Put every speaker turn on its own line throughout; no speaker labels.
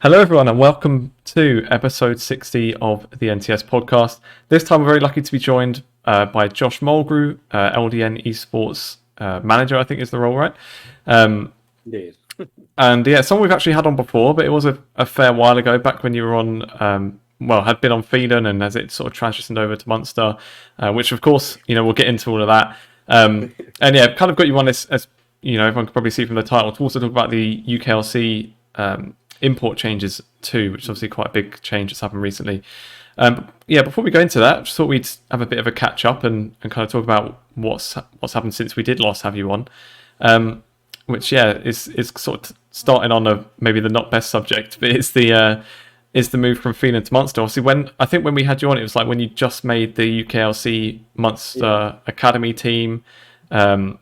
Hello, everyone, and welcome to episode 60 of the NTS Podcast. This time, we're very lucky to be joined by Josh Mulgrew, LDN Esports manager, I think is the role, right?
Indeed.
And yeah, someone we've actually had on before, but it was a fair while ago, back when you were on, had been on Phelan, and as it sort of transitioned over to Munster, which of course, we'll get into all of that. And yeah, kind of got you on this, as everyone could probably see from the title, to also talk about the UKLC import changes too, which is obviously quite a big change that's happened recently. Yeah, before we go into that, I just thought we'd have a bit of a catch up and kind of talk about what's happened since we did last have you on. Which is sort of starting on maybe the not best subject, but it's the move from Phelan to Munster. Obviously, when we had you on, it was like when you just made the UKLC Munster Academy team. That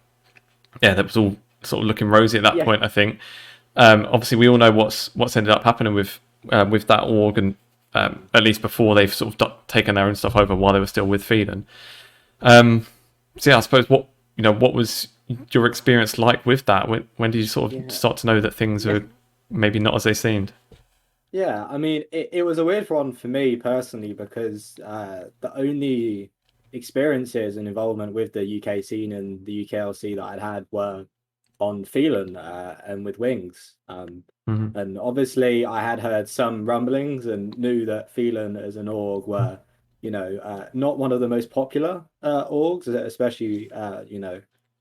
was all sort of looking rosy at that point, I think. Obviously, we all know what's ended up happening with that org, and at least before they've sort of taken their own stuff over while they were still with Phelan. I suppose what was your experience like with that? When did you sort of start to know that things are maybe not as they seemed?
Yeah, I mean, it was a weird one for me personally because the only experiences and involvement with the UK scene and the UKLC that I'd had were on Phelan and with Wings. And obviously, I had heard some rumblings and knew that Phelan as an org were, not one of the most popular orgs, especially,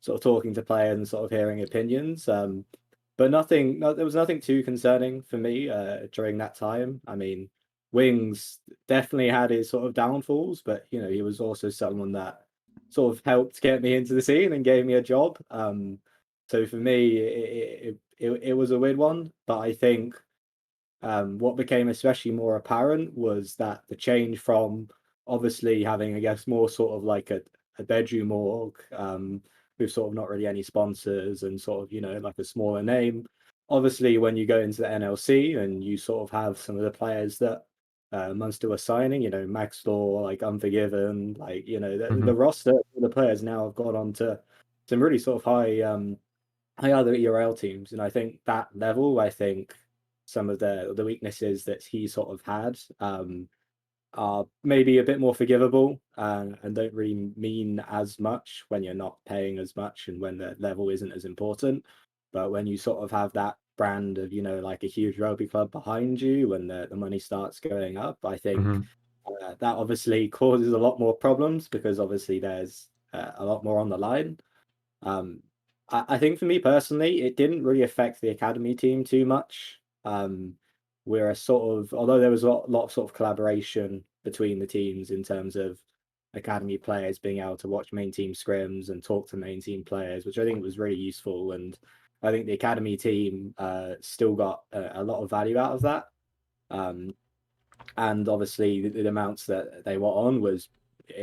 sort of talking to players and sort of hearing opinions. But there was nothing too concerning for me during that time. I mean, Wings definitely had his sort of downfalls, but he was also someone that sort of helped get me into the scene and gave me a job. So for me, it was a weird one, but I think what became especially more apparent was that the change from obviously having, I guess, more sort of like a bedroom org, with sort of not really any sponsors and sort of, like a smaller name. Obviously, when you go into the NLC and you sort of have some of the players that Munster were signing, Max Law, like Unforgiven, like, the roster, the players now have got on to some really sort of high other ERL teams. And I think that level, I think some of the weaknesses that he sort of had are maybe a bit more forgivable and don't really mean as much when you're not paying as much and when the level isn't as important. But when you sort of have that brand of, like a huge rugby club behind you, when the money starts going up, I think that obviously causes a lot more problems because obviously there's a lot more on the line. I think for me personally, it didn't really affect the academy team too much. We're a sort of, although there was a lot of sort of collaboration between the teams in terms of academy players being able to watch main team scrims and talk to main team players, which I think was really useful. And I think the academy team still got a lot of value out of that. And obviously the amounts that they were on was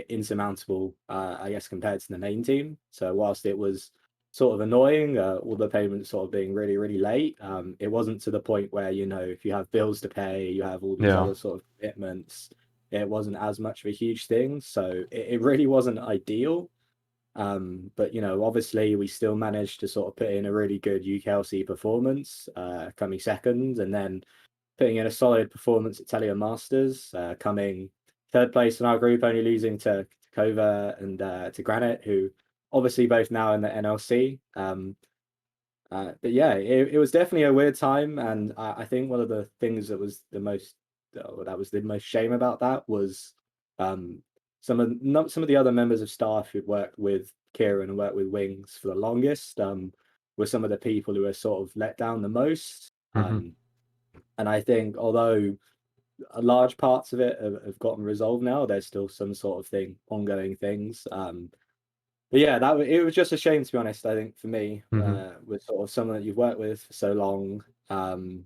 insurmountable, I guess, compared to the main team. So whilst it was sort of annoying, all the payments sort of being really, really late, it wasn't to the point where, if you have bills to pay, you have all these other sort of commitments, it wasn't as much of a huge thing. So it really wasn't ideal. But obviously we still managed to sort of put in a really good UKLC performance, coming second, and then putting in a solid performance at Telia Masters, coming third place in our group, only losing to Kova and to Granite, who obviously both now in the NLC. But yeah, it was definitely a weird time, and I think one of the things that was the most shame about that was some of the other members of staff who'd worked with Kieran and worked with Wings for the longest were some of the people who were sort of let down the most. And I think although large parts of it have gotten resolved now, there's still some sort of ongoing things. But yeah, it was just a shame, to be honest. I think for me, with sort of someone that you've worked with for so long, and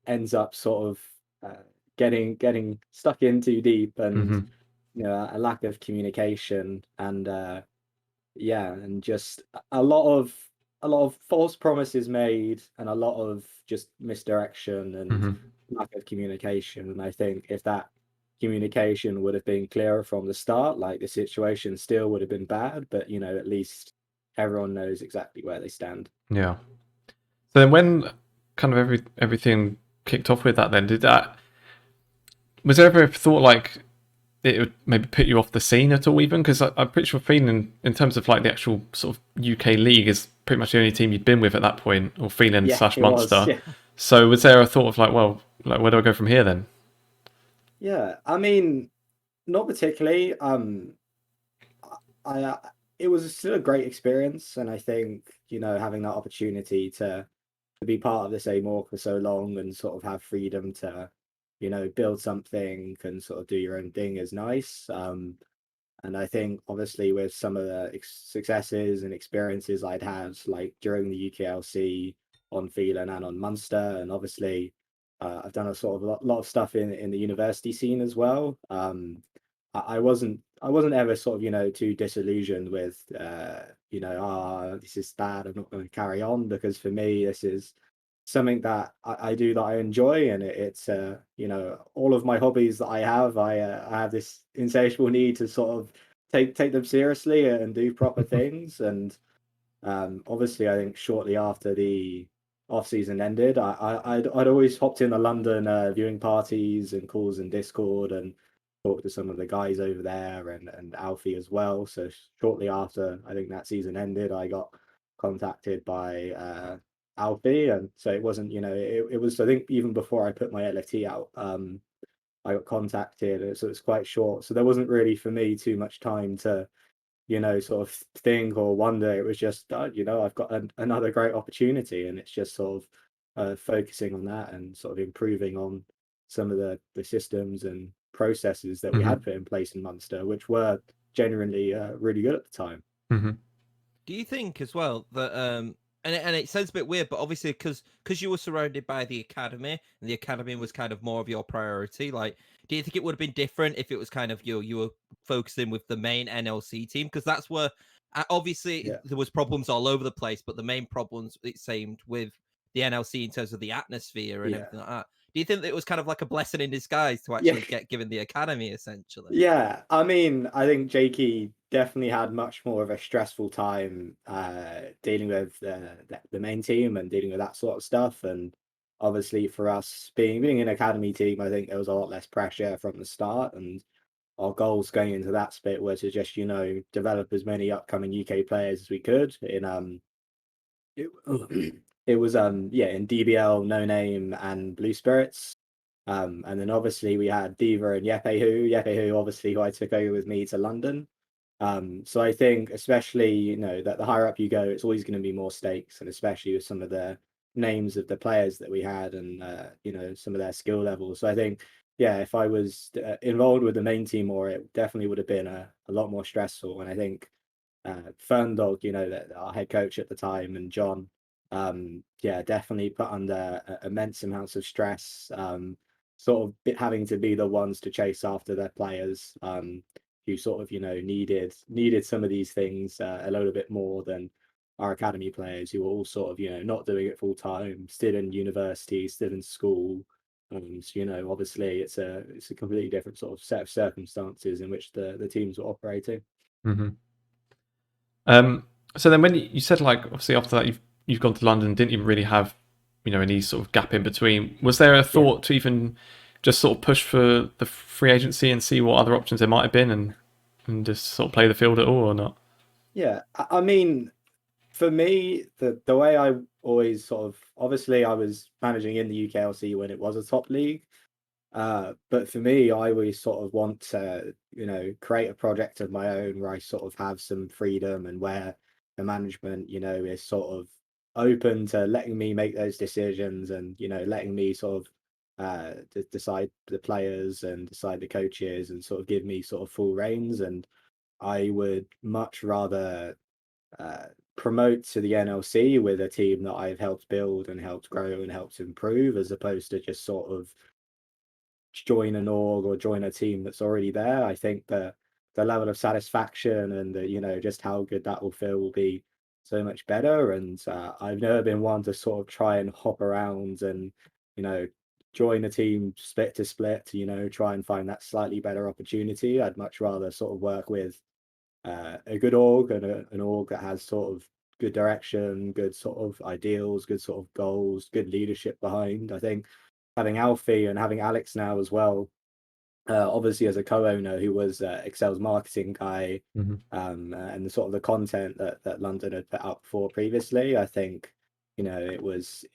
ends up sort of getting stuck in too deep, and a lack of communication, and and just a lot of false promises made, and a lot of just misdirection and lack of communication. And I think if that communication would have been clearer from the start, like, the situation still would have been bad, but at least everyone knows exactly where they stand.
Yeah. So then when kind of everything kicked off with that, then was there ever a thought like it would maybe put you off the scene at all, even? Because I'm pretty sure Phelan, in terms of like the actual sort of UK league, is pretty much the only team you'd been with at that point, or Phelan
Yeah,
slash
it was.
Munster.
Yeah.
So was there a thought of like, well, like where do I go from here then?
Yeah. I mean, not particularly. It was still a great experience, and I think having that opportunity to be part of this AMOR for so long and sort of have freedom to build something and sort of do your own thing is nice. And I think obviously with some of the successes and experiences I'd had, like during the UKLC on Phelan and on Munster, and obviously I've done a sort of lot of stuff in the university scene as well. I wasn't ever sort of too disillusioned with this is bad, I'm not going to carry on, because for me this is something that I do that I enjoy, and it's all of my hobbies that I have this insatiable need to sort of take them seriously and do proper things. And obviously I think shortly after the off season ended, I'd always hopped in the London viewing parties and calls in Discord and talked to some of the guys over there, and Alfie as well. So shortly after I think that season ended, I got contacted by Alfie, and so it wasn't it was, I think, even before I put my LFT out. I got contacted, so it's quite short. So there wasn't really for me too much time to sort of think or wonder. It was just, I've got another great opportunity, and it's just sort of focusing on that and sort of improving on some of the systems and processes that we
Mm-hmm.
had put in place in Munster, which were genuinely really good at the time.
Mm-hmm.
Do you think as well that and it sounds a bit weird, but obviously because you were surrounded by the academy and the academy was kind of more of your priority, like do you think it would have been different if it was kind of you were focusing with the main NLC team? Because that's where obviously
Yeah.
there was problems all over the place, but the main problems it seemed with the NLC in terms of the atmosphere and
Yeah.
everything like that. Do you think that it was kind of like a blessing in disguise to
Yeah.
actually get given the academy essentially?
Yeah, I mean, I think Jakey definitely had much more of a stressful time dealing with the main team and dealing with that sort of stuff. And obviously, for us being an academy team, I think there was a lot less pressure from the start. And our goals going into that split were to just develop as many upcoming UK players as we could in it, it was in DBL, No Name, and Blue Spirits. And then obviously we had Diva and Yepe, obviously, who I took over with me to London. So I think, especially, that the higher up you go, it's always going to be more stakes, and especially with some of the names of the players that we had, and some of their skill levels. So I think, yeah, if I was involved with the main team more, it definitely would have been a lot more stressful. And I think Ferndog, that our head coach at the time, and John, definitely put under immense amounts of stress, sort of having to be the ones to chase after their players, who sort of needed some of these things a little bit more than our academy players, who were all sort of not doing it full time, still in university, still in school. So, obviously it's a completely different sort of set of circumstances in which the teams were operating.
Mm-hmm. So then when you said, like, obviously after that you've gone to London, didn't even really have any sort of gap in between. Was there a thought to even just sort of push for the free agency and see what other options there might have been, and just sort of play the field at all, or not?
Yeah, I mean, for me, the way I always sort of, obviously I was managing in the UKLC when it was a top league, but for me, I always sort of want to create a project of my own where I sort of have some freedom, and where the management is sort of open to letting me make those decisions, and letting me sort of decide the players and decide the coaches, and sort of give me sort of full reins. And I would much rather uh, promote to the NLC with a team that I've helped build and helped grow and helped improve, as opposed to just sort of join an org or join a team that's already there. I think the level of satisfaction and just how good that will feel will be so much better. And I've never been one to sort of try and hop around and you know join a team split to split to try and find that slightly better opportunity. I'd much rather sort of work with a good org, and an org that has sort of good direction, good sort of ideals, good sort of goals, good leadership behind. I think having Alfie and having Alex now as well. Obviously, as a co-owner who was Excel's marketing guy, and the sort of the content that London had put out before previously, I think it was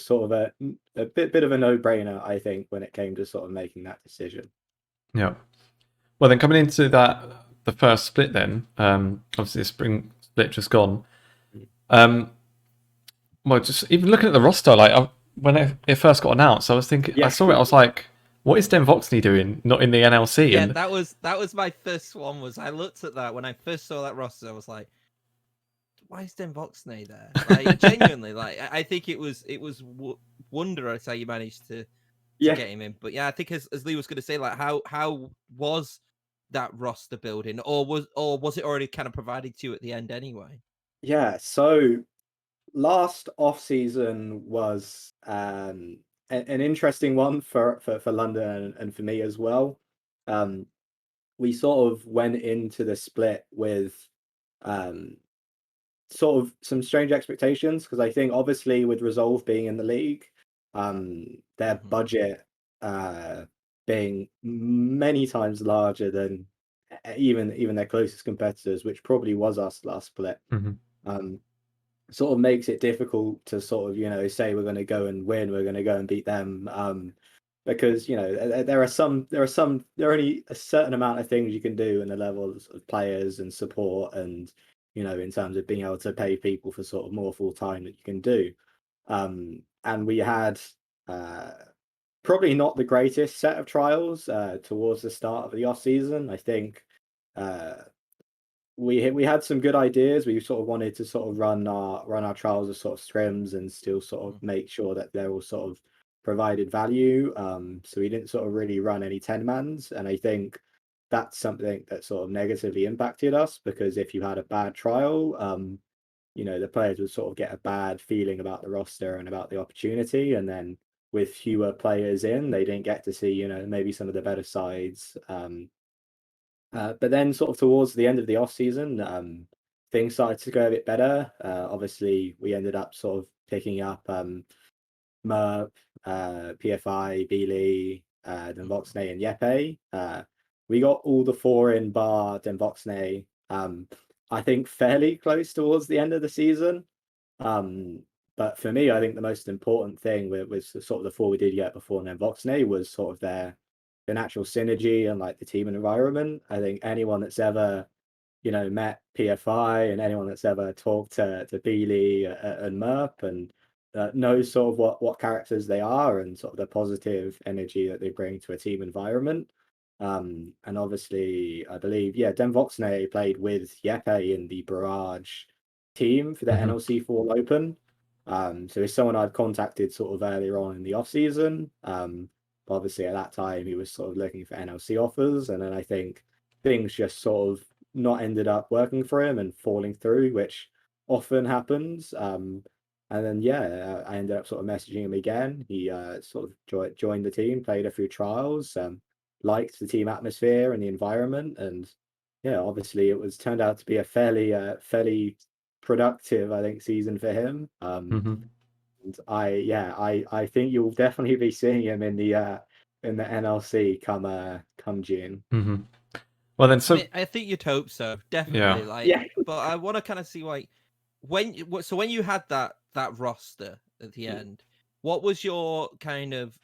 sort of a bit of a no-brainer, I think, when it came to sort of making that decision.
Yeah. Well, then coming into the first split, then obviously the spring split just gone. Well, just even looking at the roster, like when it first got announced, I was thinking, I saw it, I was like, what is Den Voxney doing not in the NLC?
Yeah,
And
that was my first one. Was I looked at that when I first saw that roster, I was like, why is Den Voxney there? Like genuinely, like I think it was wondrous how you managed to get him in. But yeah, I think as Lee was going to say, like how was that roster building, or was it already kind of provided to you at the end anyway?
Yeah, so last off season was an interesting one for London and for me as well. We sort of went into the split with sort of some strange expectations, because I think obviously with Resolve being in the league, their budget being many times larger than even their closest competitors, which probably was us last split. Sort of makes it difficult to sort of say we're going to go and win, we're going to go and beat them, because there are only a certain amount of things you can do in the levels of players and support, and in terms of being able to pay people for sort of more full time that you can do. And we had probably not the greatest set of trials towards the start of the off season. I think we had some good ideas. We sort of wanted to sort of run our trials as sort of scrims and still sort of make sure that they're all sort of provided value. So we didn't sort of really run any 10-mans, and I think that's something that sort of negatively impacted us, because if you had a bad trial, the players would sort of get a bad feeling about the roster and about the opportunity, and then with fewer players in, they didn't get to see maybe some of the better sides. But then sort of towards the end of the off season, things started to go a bit better. Obviously, we ended up sort of picking up Merp, PFI, Beely, Den Voxney, and Yepe. We got all the four in bar Den Voxney. I think fairly close towards the end of the season. But for me, I think the most important thing with sort of the four we did get before Den Voxney was sort of the natural synergy and like the team and environment. I think anyone that's ever met PFI, and anyone that's ever talked to Beely and Merp, and knows sort of what characters they are and sort of the positive energy that they bring to a team environment. And obviously, I believe, Den Voxney played with Yepe in the Barrage team for the NLC Fall Open. So he's someone I'd contacted sort of earlier on in the off season. Obviously, at that time, he was sort of looking for NLC offers, and then I think things just sort of not ended up working for him and falling through, which often happens. And then I ended up sort of messaging him again. He sort of joined the team, played a few trials, liked the team atmosphere and the environment, and obviously it turned out to be a fairly productive, I think, season for him. And I think you'll definitely be seeing him in the NLC come June.
Well, then, so
I think you'd hope so, definitely. But I want to kind of see when you had that roster at the end, what was your kind of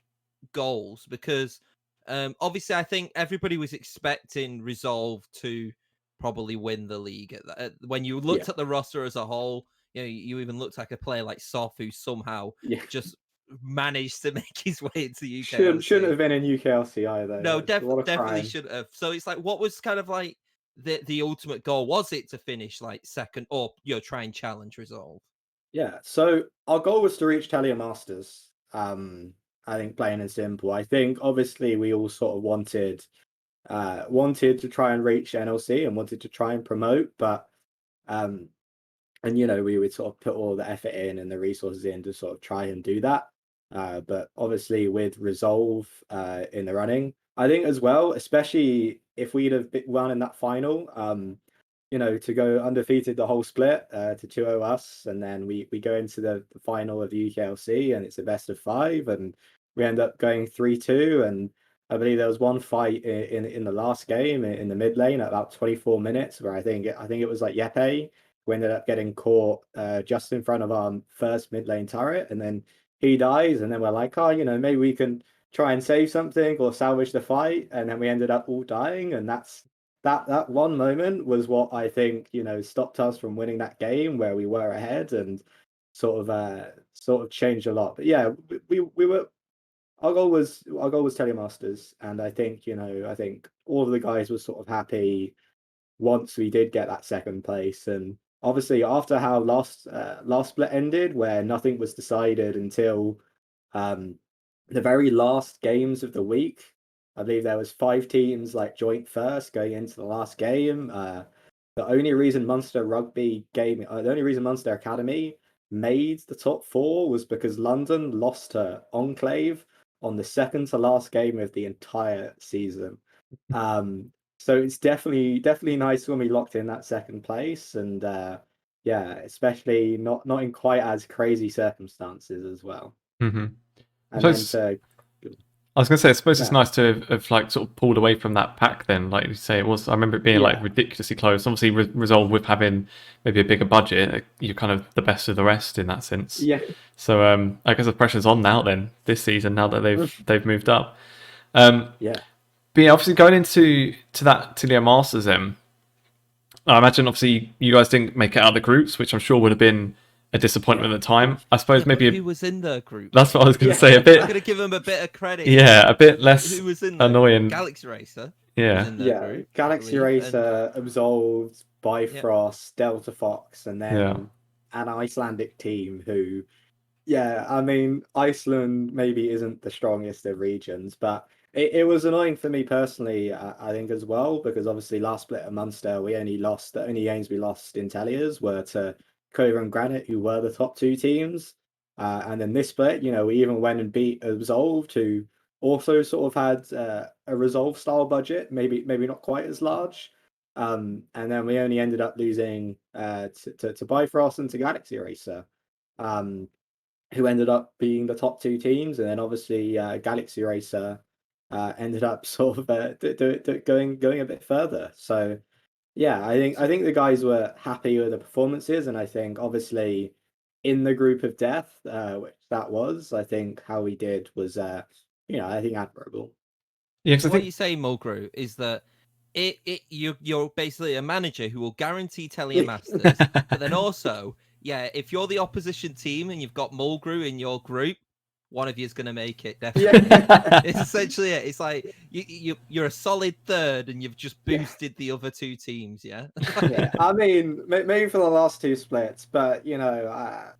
goals? Because obviously, I think everybody was expecting Resolve to probably win the league. When you looked at the roster as a whole, you even looked like a player like Sof, who somehow just managed to make his way into the UKLC.
Shouldn't have been in UKLC either.
No, definitely shouldn't have. So it's like, what was kind of like the ultimate goal? Was it to finish like second, or try and challenge Resolve?
Yeah, so our goal was to reach Talia Masters. I think plain and simple. I think obviously we all sort of wanted to try and reach NLC and wanted to try and promote, but and we would sort of put all the effort in and the resources in to sort of try and do that. But obviously with Resolve in the running, I think as well, especially if we'd have won in that final, to go undefeated the whole split to 2-0 us, and then we go into the final of the UKLC, and it's a best of 5, and we ended up going 3-2, and I believe there was one fight in the last game in the mid lane at about 24 minutes where I think it was like Yepe who ended up getting caught just in front of our first mid lane turret, and then he dies, and then we're like, oh, maybe we can try and save something or salvage the fight, and then we ended up all dying, and that one moment was what I think stopped us from winning that game where we were ahead, and sort of changed a lot. But yeah, we were our goal was Telemasters, and I think all of the guys were sort of happy once we did get that second place. And obviously after how last split ended, where nothing was decided until um, the very last games of the week. I believe there was 5 teams like joint first going into the last game. The only reason the only reason Munster Academy made the top 4 was because London lost to Enclave on the second to last game of the entire season. So it's definitely nice when we locked in that second place, and yeah, especially not in quite as crazy circumstances as well.
Mm-hmm.
And then
I was going to say, I suppose it's
Yeah.
nice to have like sort of pulled away from that pack then, like you say it was. I remember it being like
Yeah.
ridiculously close. Obviously, Resolve with having maybe a bigger budget, you're kind of the best of the rest in that sense.
Yeah.
So I guess the pressure's on now then this season now that they've moved up. But yeah, obviously going into that Tilio Masters then, I imagine obviously you guys didn't make it out of the groups, which I'm sure would have been a disappointment at the time. I suppose maybe
who was in the group?
that's what I was going to say.
I'm going to give him a bit of credit.
Yeah, a bit less
Who was in there?
annoying.
Galaxy Racer.
Yeah.
Group,
Galaxy Racer, Absolved, Bifrost, Delta Fox, and then an Icelandic team who, I mean, Iceland maybe isn't the strongest of regions, but it was annoying for me personally, I think, as well, because obviously last split at Munster, the only games we lost in Telliers were to Cova and Granite, who were the top 2 teams. And then this split, we even went and beat Absolved, who also sort of had a Resolve style budget, maybe not quite as large. And then we only ended up losing to Bifrost and to Galaxy Racer, who ended up being the top 2 teams. And then obviously Galaxy Racer ended up sort of going a bit further. So yeah, I think the guys were happy with the performances, and I think obviously in the group of death, which that was, I think how we did was I think admirable.
Yeah,
so what you say, Mulgrew, is that you're basically a manager who will guarantee Telemasters, but then also, if you're the opposition team and you've got Mulgrew in your group, one of you is going to make it, definitely. It's essentially it. It's like you're a solid third and you've just boosted the other 2 teams, yeah?
I mean, maybe for the last 2 splits, but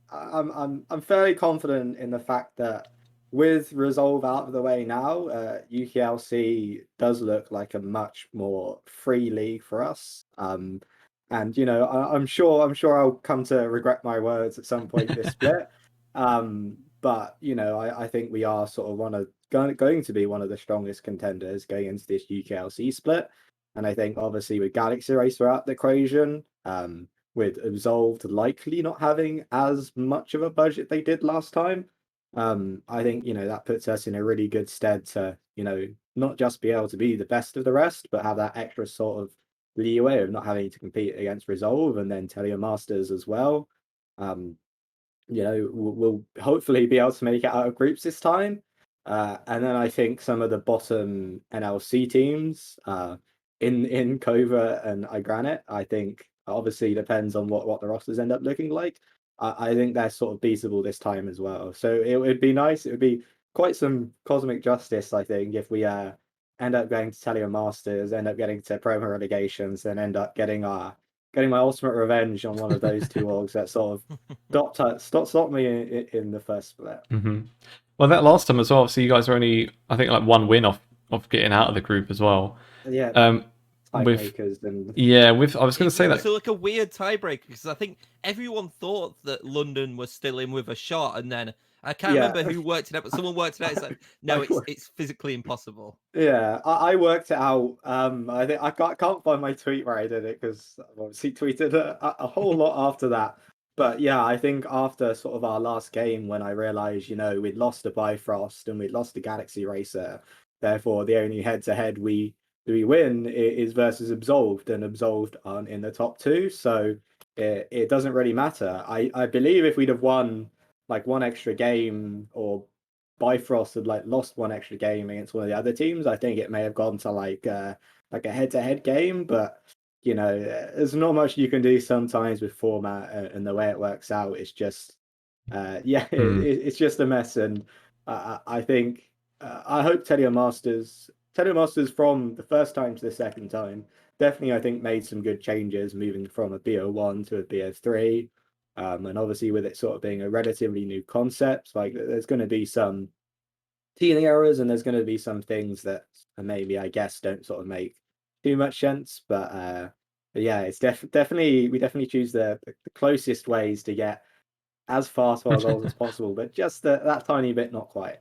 I'm fairly confident in the fact that with Resolve out of the way now, UKLC does look like a much more free league for us. And I'm sure I'll come to regret my words at some point this split. But I think we are sort of going to be one of the strongest contenders going into this UKLC split. And I think obviously with Galaxy Racer out the equation, with Absolved likely not having as much of a budget they did last time, I think that puts us in a really good stead to not just be able to be the best of the rest, but have that extra sort of leeway of not having to compete against Resolve and then Telemasters as well. We'll hopefully be able to make it out of groups this time. And then I think some of the bottom NLC teams in Cova and iGranite, I think obviously depends on what the rosters end up looking like. I think they're sort of beatable this time as well. So it would be nice. It would be quite some cosmic justice, I think, if we end up going to Telio Masters, end up getting to promo relegations, and end up getting my ultimate revenge on one of those 2 orgs that sort of stopped me in the first split.
Mm-hmm. Well, that last time as well, obviously you guys were only, I think, like 1 win off getting out of the group as well.
Yeah. Tiebreakers
I was going to say that.
It's like a weird tiebreaker because I think everyone thought that London was still in with a shot, and then I can't remember who worked it out, but someone worked it out. It's like, no, it's physically impossible.
Yeah, I worked it out. I think I can't find my tweet where I did it because I obviously tweeted a whole lot after that. But yeah, I think after sort of our last game, when I realized, we'd lost to Bifrost and we'd lost to Galaxy Racer, therefore the only head-to-head we win is versus Absolved, and Absolved aren't in the top two, so it doesn't really matter. I believe if we'd have won like one extra game, or Bifrost had like lost one extra game against one of the other teams, I think it may have gone to like a head-to-head game, but there's not much you can do sometimes with format and the way it works out. It's just, it's just a mess. And I think, I hope Teleomasters from the first time to the second time, definitely, I think, made some good changes, moving from a BO1 to a BO3. And obviously, with it sort of being a relatively new concept, like there's going to be some teething errors and there's going to be some things that maybe, I guess, don't sort of make too much sense, but yeah, it's definitely we definitely choose the closest ways to get as fast for our goals as possible, but just that tiny bit not quite.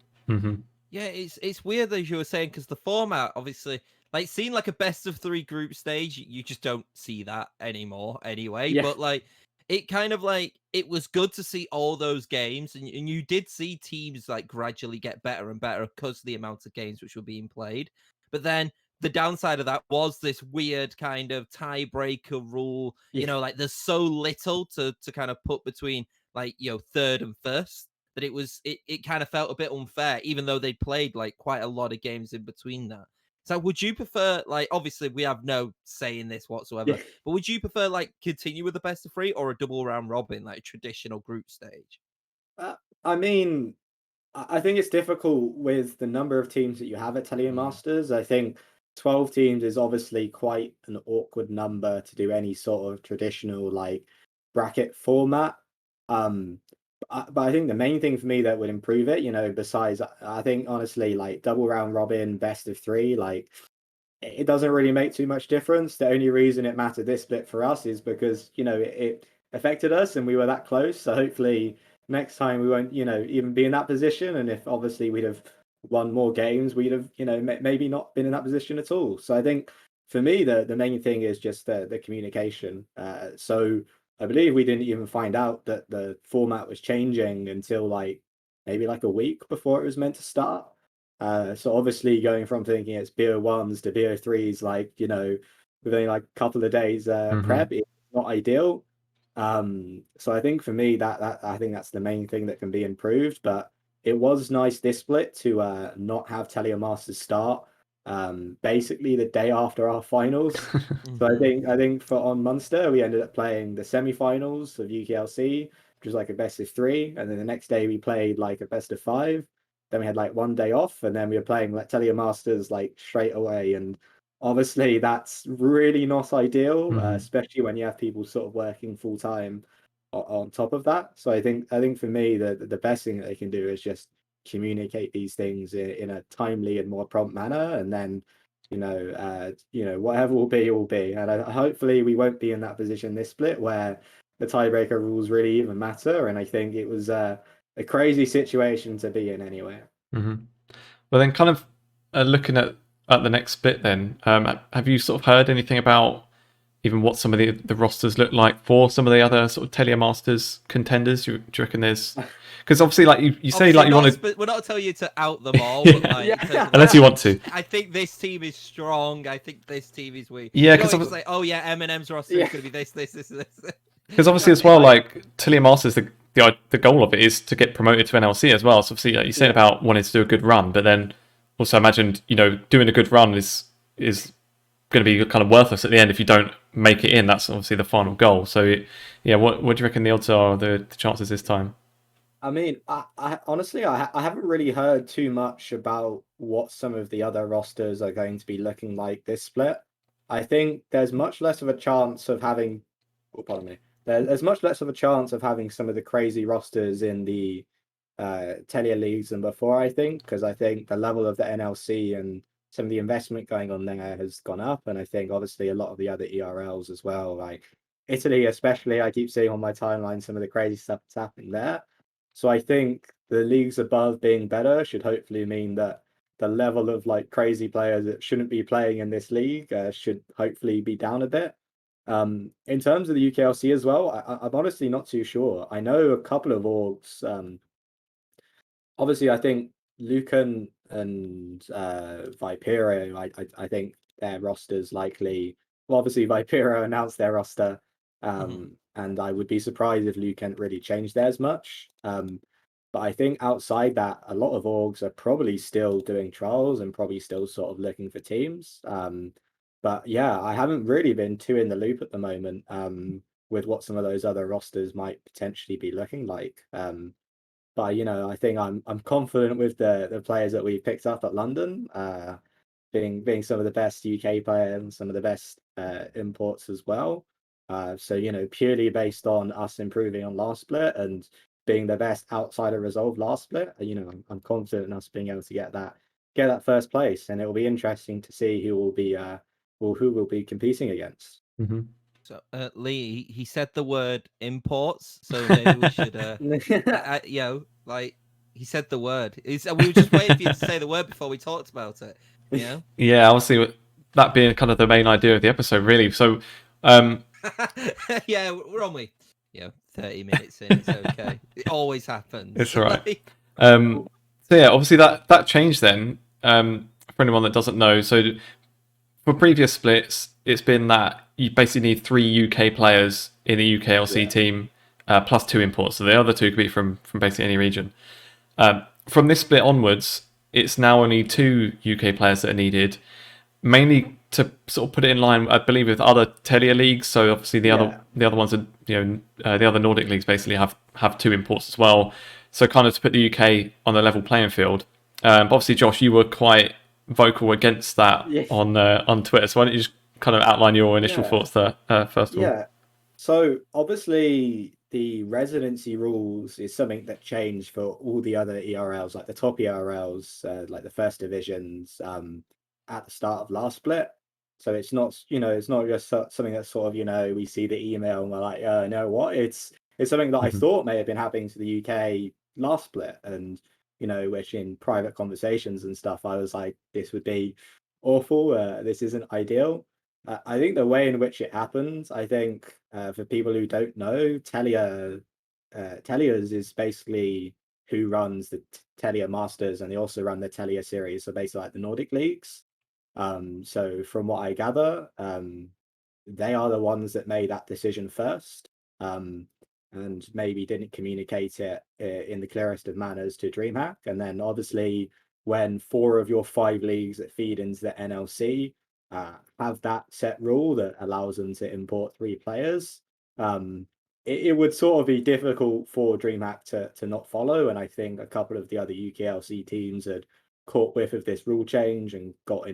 Yeah, it's weird as you were saying, because the format, obviously, like seeing like a best of 3 group stage, you just don't see that anymore anyway.
Yeah.
But like it kind of like, it was good to see all those games, and you did see teams like gradually get better and better because of the amount of games which were being played. But then the downside of that was this weird kind of tiebreaker rule.
Yeah.
Like there's so little to kind of put between like, third and first, that it kind of felt a bit unfair, even though they played like quite a lot of games in between that. So would you prefer, like, obviously we have no say in this whatsoever,
Yeah.
but would you prefer like continue with the best of 3 or a double round robin, like a traditional group stage?
I mean, I think it's difficult with the number of teams that you have at Teleomasters. I think 12 teams is obviously quite an awkward number to do any sort of traditional like bracket format. But I think the main thing for me that would improve it, besides, I think honestly, like double round robin, best of 3, like it doesn't really make too much difference. The only reason it mattered this bit for us is because, it affected us and we were that close. So hopefully next time we won't, even be in that position. And if obviously we'd have won more games, we'd have, maybe not been in that position at all. So I think for me, the main thing is just the communication. So I believe we didn't even find out that the format was changing until like maybe like a week before it was meant to start. So obviously going from thinking it's BO1s to BO3s, like, within like a couple of days prep, it's not ideal. So I think for me that I think that's the main thing that can be improved. But it was nice this split to not have Teleomasters start basically the day after our finals. So I think for on Munster we ended up playing the semi-finals of UKLC, which was like a best of 3, and then the next day we played like a best of 5. Then we had like one day off, and then we were playing like Teleomasters like straight away. And obviously that's really not ideal, especially when you have people sort of working full time on top of that. So I think for me the best thing that they can do is just communicate these things in a timely and more prompt manner, and then whatever will be. And hopefully we won't be in that position this split where the tiebreaker rules really even matter. And I think it was a crazy situation to be in anyway.
Well, then kind of looking at the next bit then, have you sort of heard anything about even what some of the rosters look like for some of the other sort of Teleomasters contenders? Do you reckon there's... Because obviously, like you say, like you want to...
We're not telling you to out them all, but like,
unless you want to.
I think this team is strong. I think this team is weak.
Yeah,
because it's like, oh yeah, Eminem's roster is going to be this.
Because obviously as well, like Teleomasters, the goal of it is to get promoted to NLC as well. So obviously, like you said about wanting to do a good run, but then also imagine doing a good run is going to be kind of worthless at the end if you don't make it in. That's obviously the final goal. So yeah, what do you reckon the odds are, the chances this time?
I mean, I honestly, I haven't really heard too much about what some of the other rosters are going to be looking like this split. I think there's much less of a chance of having, there's much less of a chance of having some of the crazy rosters in the Telia leagues than before, I think, because I think the level of the NLC and some of the investment going on there has gone up. And I think obviously a lot of the other ERLs as well, like Italy especially, I keep seeing on my timeline some of the crazy stuff that's happening there. So I think the leagues above being better should hopefully mean that the level of like crazy players that shouldn't be playing in this league should hopefully be down a bit. In terms of the UKLC as well, I'm honestly not too sure. I know a couple of orgs. Obviously, I think Lucan and Vipero, I think their roster's likely. Well, obviously, Vipero announced their roster, and I would be surprised if Lucan really changed theirs much. But I think outside that, a lot of orgs are probably still doing trials and probably still sort of looking for teams. But yeah, I haven't really been too in the loop at the moment with what some of those other rosters might potentially be looking like. But I think I'm confident with the players that we've picked up at London, being some of the best UK players and some of the best imports as well. So purely based on us improving on last split and being the best outside of Resolve last split, I'm confident in us being able to get that first place, and it will be interesting to see who will be competing against.
Mm-hmm.
So Lee, he said the word imports, so maybe we should like he said the word. We were just waiting for you to say the word before we talked about it.
Yeah, obviously that being kind of the main idea of the episode, really. So,
yeah, we're only 30 minutes in. It's okay. It always happens.
It's all right. So yeah, obviously that changed then. For anyone that doesn't know, so for previous splits, it's been that you basically need 3 UK players in the UKLC team, plus 2 imports. So the other 2 could be from basically any region. From this split onwards, it's now only 2 UK players that are needed, mainly to sort of put it in line, I believe, with other Telia leagues. So obviously the other ones are, the other Nordic leagues basically have 2 imports as well. So kind of to put the UK on a level playing field. But obviously, Josh, you were quite vocal against that on Twitter. So why don't you just kind of outline your initial thoughts there first of all?
Yeah. So obviously the residency rules is something that changed for all the other ERLs, like the top ERLs, like the first divisions, at the start of last split. So it's not just something that's sort of, we see the email and we're like, no, what? It's something that I thought may have been happening to the UK last split. And, which in private conversations and stuff, I was like, this would be awful. This isn't ideal. I think the way in which it happens, I think for people who don't know, Telia's is basically who runs the Telia Masters, and they also run the Telia series, so basically like the Nordic leagues. So from what I gather, they are the ones that made that decision first, and maybe didn't communicate it in the clearest of manners to DreamHack. And then obviously when 4 of your 5 leagues that feed into the NLC have that set rule that allows them to import 3 players, it would sort of be difficult for DreamHack to not follow. And I think a couple of the other UKLC teams had caught whiff of this rule change and got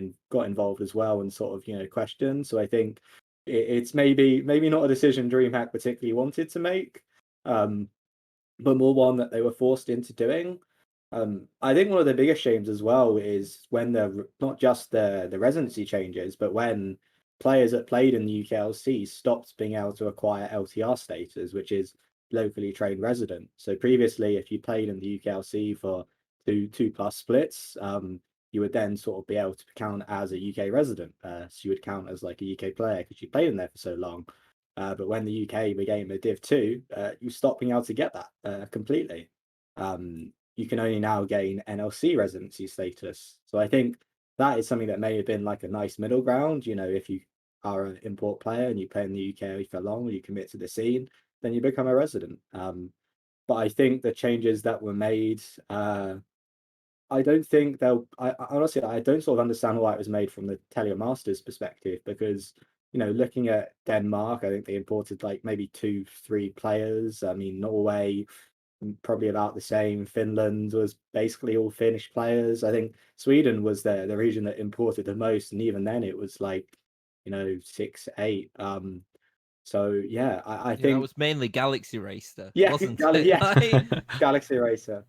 involved as well and sort of questioned. So I think it's maybe not a decision DreamHack particularly wanted to make, but more one that they were forced into doing. I think one of the biggest shames as well is when not just the residency changes, but when players that played in the UKLC stopped being able to acquire LTR status, which is locally trained resident. So previously, if you played in the UKLC for two plus splits, you would then sort of be able to count as a UK resident. So you would count as like a UK player because you played in there for so long. But when the UK became a Div 2, you stopped being able to get that completely. You can only now gain NLC residency status. So I think that is something that may have been like a nice middle ground. If you are an import player and you play in the UK for long, or you commit to the scene, then you become a resident. But I think the changes that were made, I don't think honestly, I don't sort of understand why it was made from the Telia Masters perspective, because looking at Denmark, I think they imported like maybe 2-3 players. I mean, Norway probably about the same. Finland was basically all Finnish players. I think Sweden was the region that imported the most, and even then it was like 6, 8. So yeah, I think
that was mainly Galaxy Racer,
yeah,
wasn't it?
Yeah, Galaxy Racer.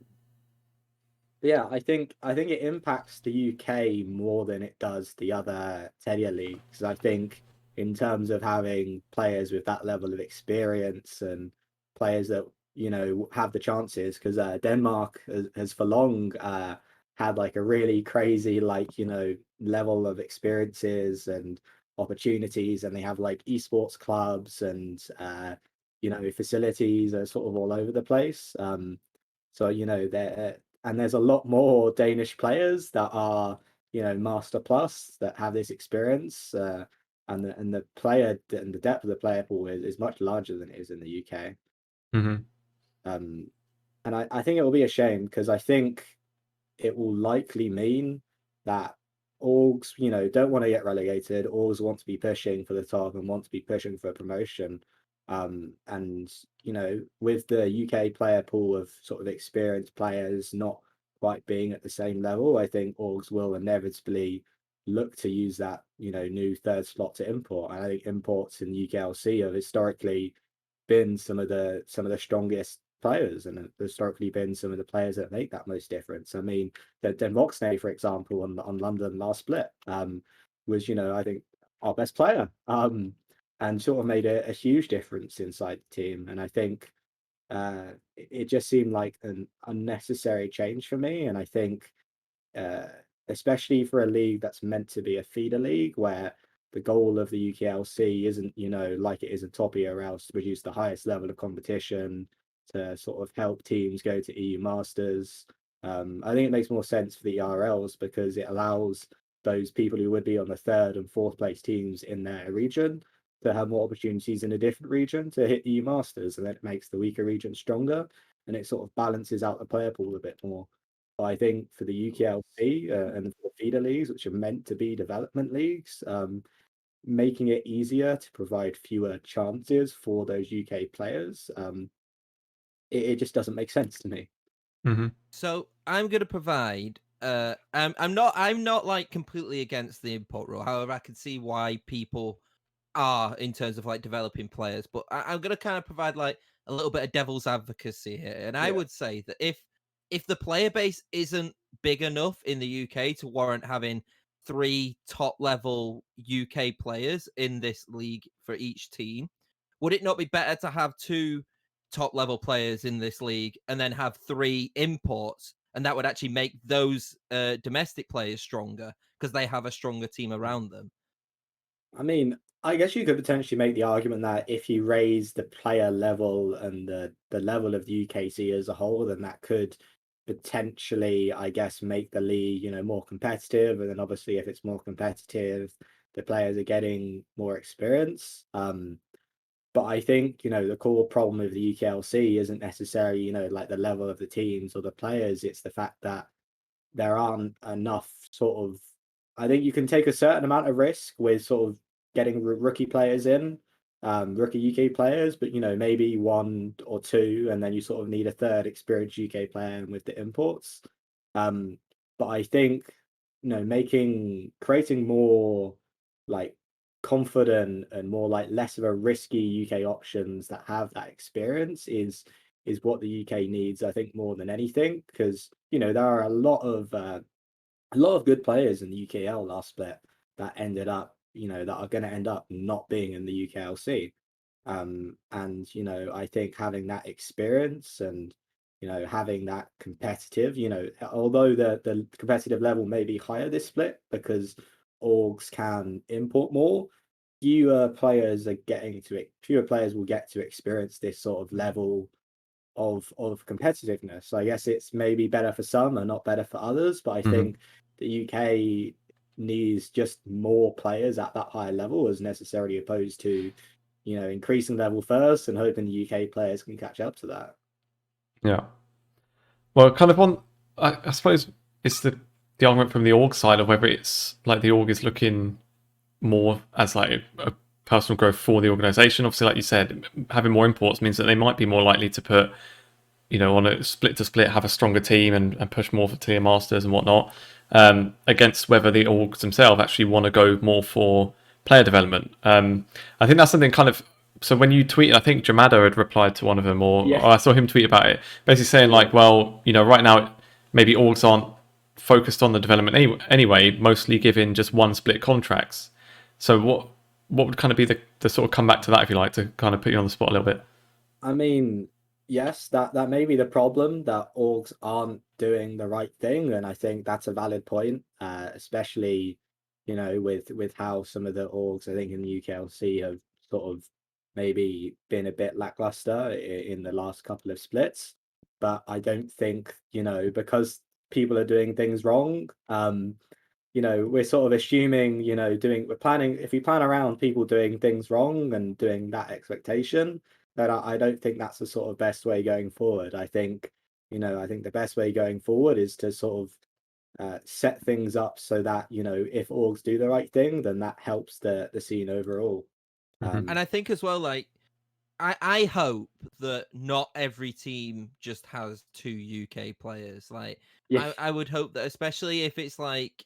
Yeah, I think it impacts the UK more than it does the other Telia leagues. I think in terms of having players with that level of experience and players that have the chances, because Denmark has for long had like a really crazy level of experiences and opportunities, and they have like esports clubs and facilities are sort of all over the place. So there's a lot more Danish players that are Master Plus that have this experience, and the depth of the player pool is much larger than it is in the UK.
Mm-hmm.
And I think it will be a shame, because I think it will likely mean that orgs, don't want to get relegated. Orgs want to be pushing for the top and want to be pushing for promotion. And with the UK player pool of sort of experienced players not quite being at the same level, I think orgs will inevitably look to use that new third slot to import. And I think imports in UKLC have historically been some of the strongest players, and have historically been some of the players that make that most difference. I mean, Den Voxney, for example, on London last split, was I think our best player, and sort of made a huge difference inside the team. And I think it just seemed like an unnecessary change for me. And I think especially for a league that's meant to be a feeder league, where the goal of the UKLC isn't, like it is in top ERLs, to produce the highest level of competition, to sort of help teams go to EU Masters. I think it makes more sense for the ERLs, because it allows those people who would be on the third and fourth place teams in their region to have more opportunities in a different region to hit EU Masters, and then it makes the weaker region stronger, and it sort of balances out the player pool a bit more. But I think for the UKLC and the feeder leagues, which are meant to be development leagues, making it easier to provide fewer chances for those UK players, it just doesn't make sense to me.
Mm-hmm.
So I'm going to provide. I'm not like completely against the import rule. However, I can see why people are in terms of like developing players. But I'm going to kind of provide like a little bit of devil's advocacy here, and I would say that if the player base isn't big enough in the UK to warrant having 3 top level UK players in this league for each team, would it not be better to have 2 top level players in this league and then have 3 imports? And that would actually make those domestic players stronger, because they have a stronger team around them.
I mean, I guess you could potentially make the argument that if you raise the player level and the level of the UKC as a whole, then that could potentially, I guess, make the league, more competitive. And then obviously, if it's more competitive, the players are getting more experience. But I think, the core problem with the UKLC isn't necessarily, like the level of the teams or the players. It's the fact that there aren't enough sort of. I think you can take a certain amount of risk with sort of getting rookie players in, rookie UK players, but maybe 1 or 2, and then you sort of need a third experienced UK player with the imports. But I think creating more like confident and more like less of a risky UK options that have that experience is what the UK needs, I think, more than anything, because there are a lot of good players in the UKL last split that ended up, that are going to end up not being in the UKLC. And I think having that experience and having that competitive, although the competitive level may be higher this split because orgs can import more, fewer players will get to experience this sort of level of competitiveness. So I guess it's maybe better for some and not better for others, but I think the UK needs just more players at that higher level as necessarily, opposed to increasing level first and hoping the UK players can catch up to that.
Yeah. Well, kind of I suppose it's the argument from the org side of whether it's like the org is looking more as like a personal growth for the organization. Obviously, like you said, having more imports means that they might be more likely to put, on a split to split, have a stronger team and push more for tier masters and whatnot, against whether the orgs themselves actually want to go more for player development. I think that's something kind of. So when you tweet, I think Jamada had replied to one of them, or I saw him tweet about it, basically saying like, well, right now maybe orgs aren't focused on the development anyway, mostly giving just one split contracts. So what would kind of be the sort of comeback to that, if you like, to kind of put you on the spot a little bit?
I mean, yes, that may be the problem, that orgs aren't doing the right thing, and I think that's a valid point, especially you know, with how some of the orgs I think in the UKLC have sort of maybe been a bit lackluster in the last couple of splits. But I don't think, you know, because people are doing things wrong, you know, we're sort of assuming, you know, we're planning, if we plan around people doing things wrong and doing that expectation, then I don't think that's the sort of best way going forward. I think, you know, I think the best way going forward is to sort of set things up so that, you know, if orgs do the right thing, then that helps the scene overall.
Mhm.
And I think as well, like, I hope that not every team just has 2 UK players. Like,
Yeah.
I would hope that, especially if it's like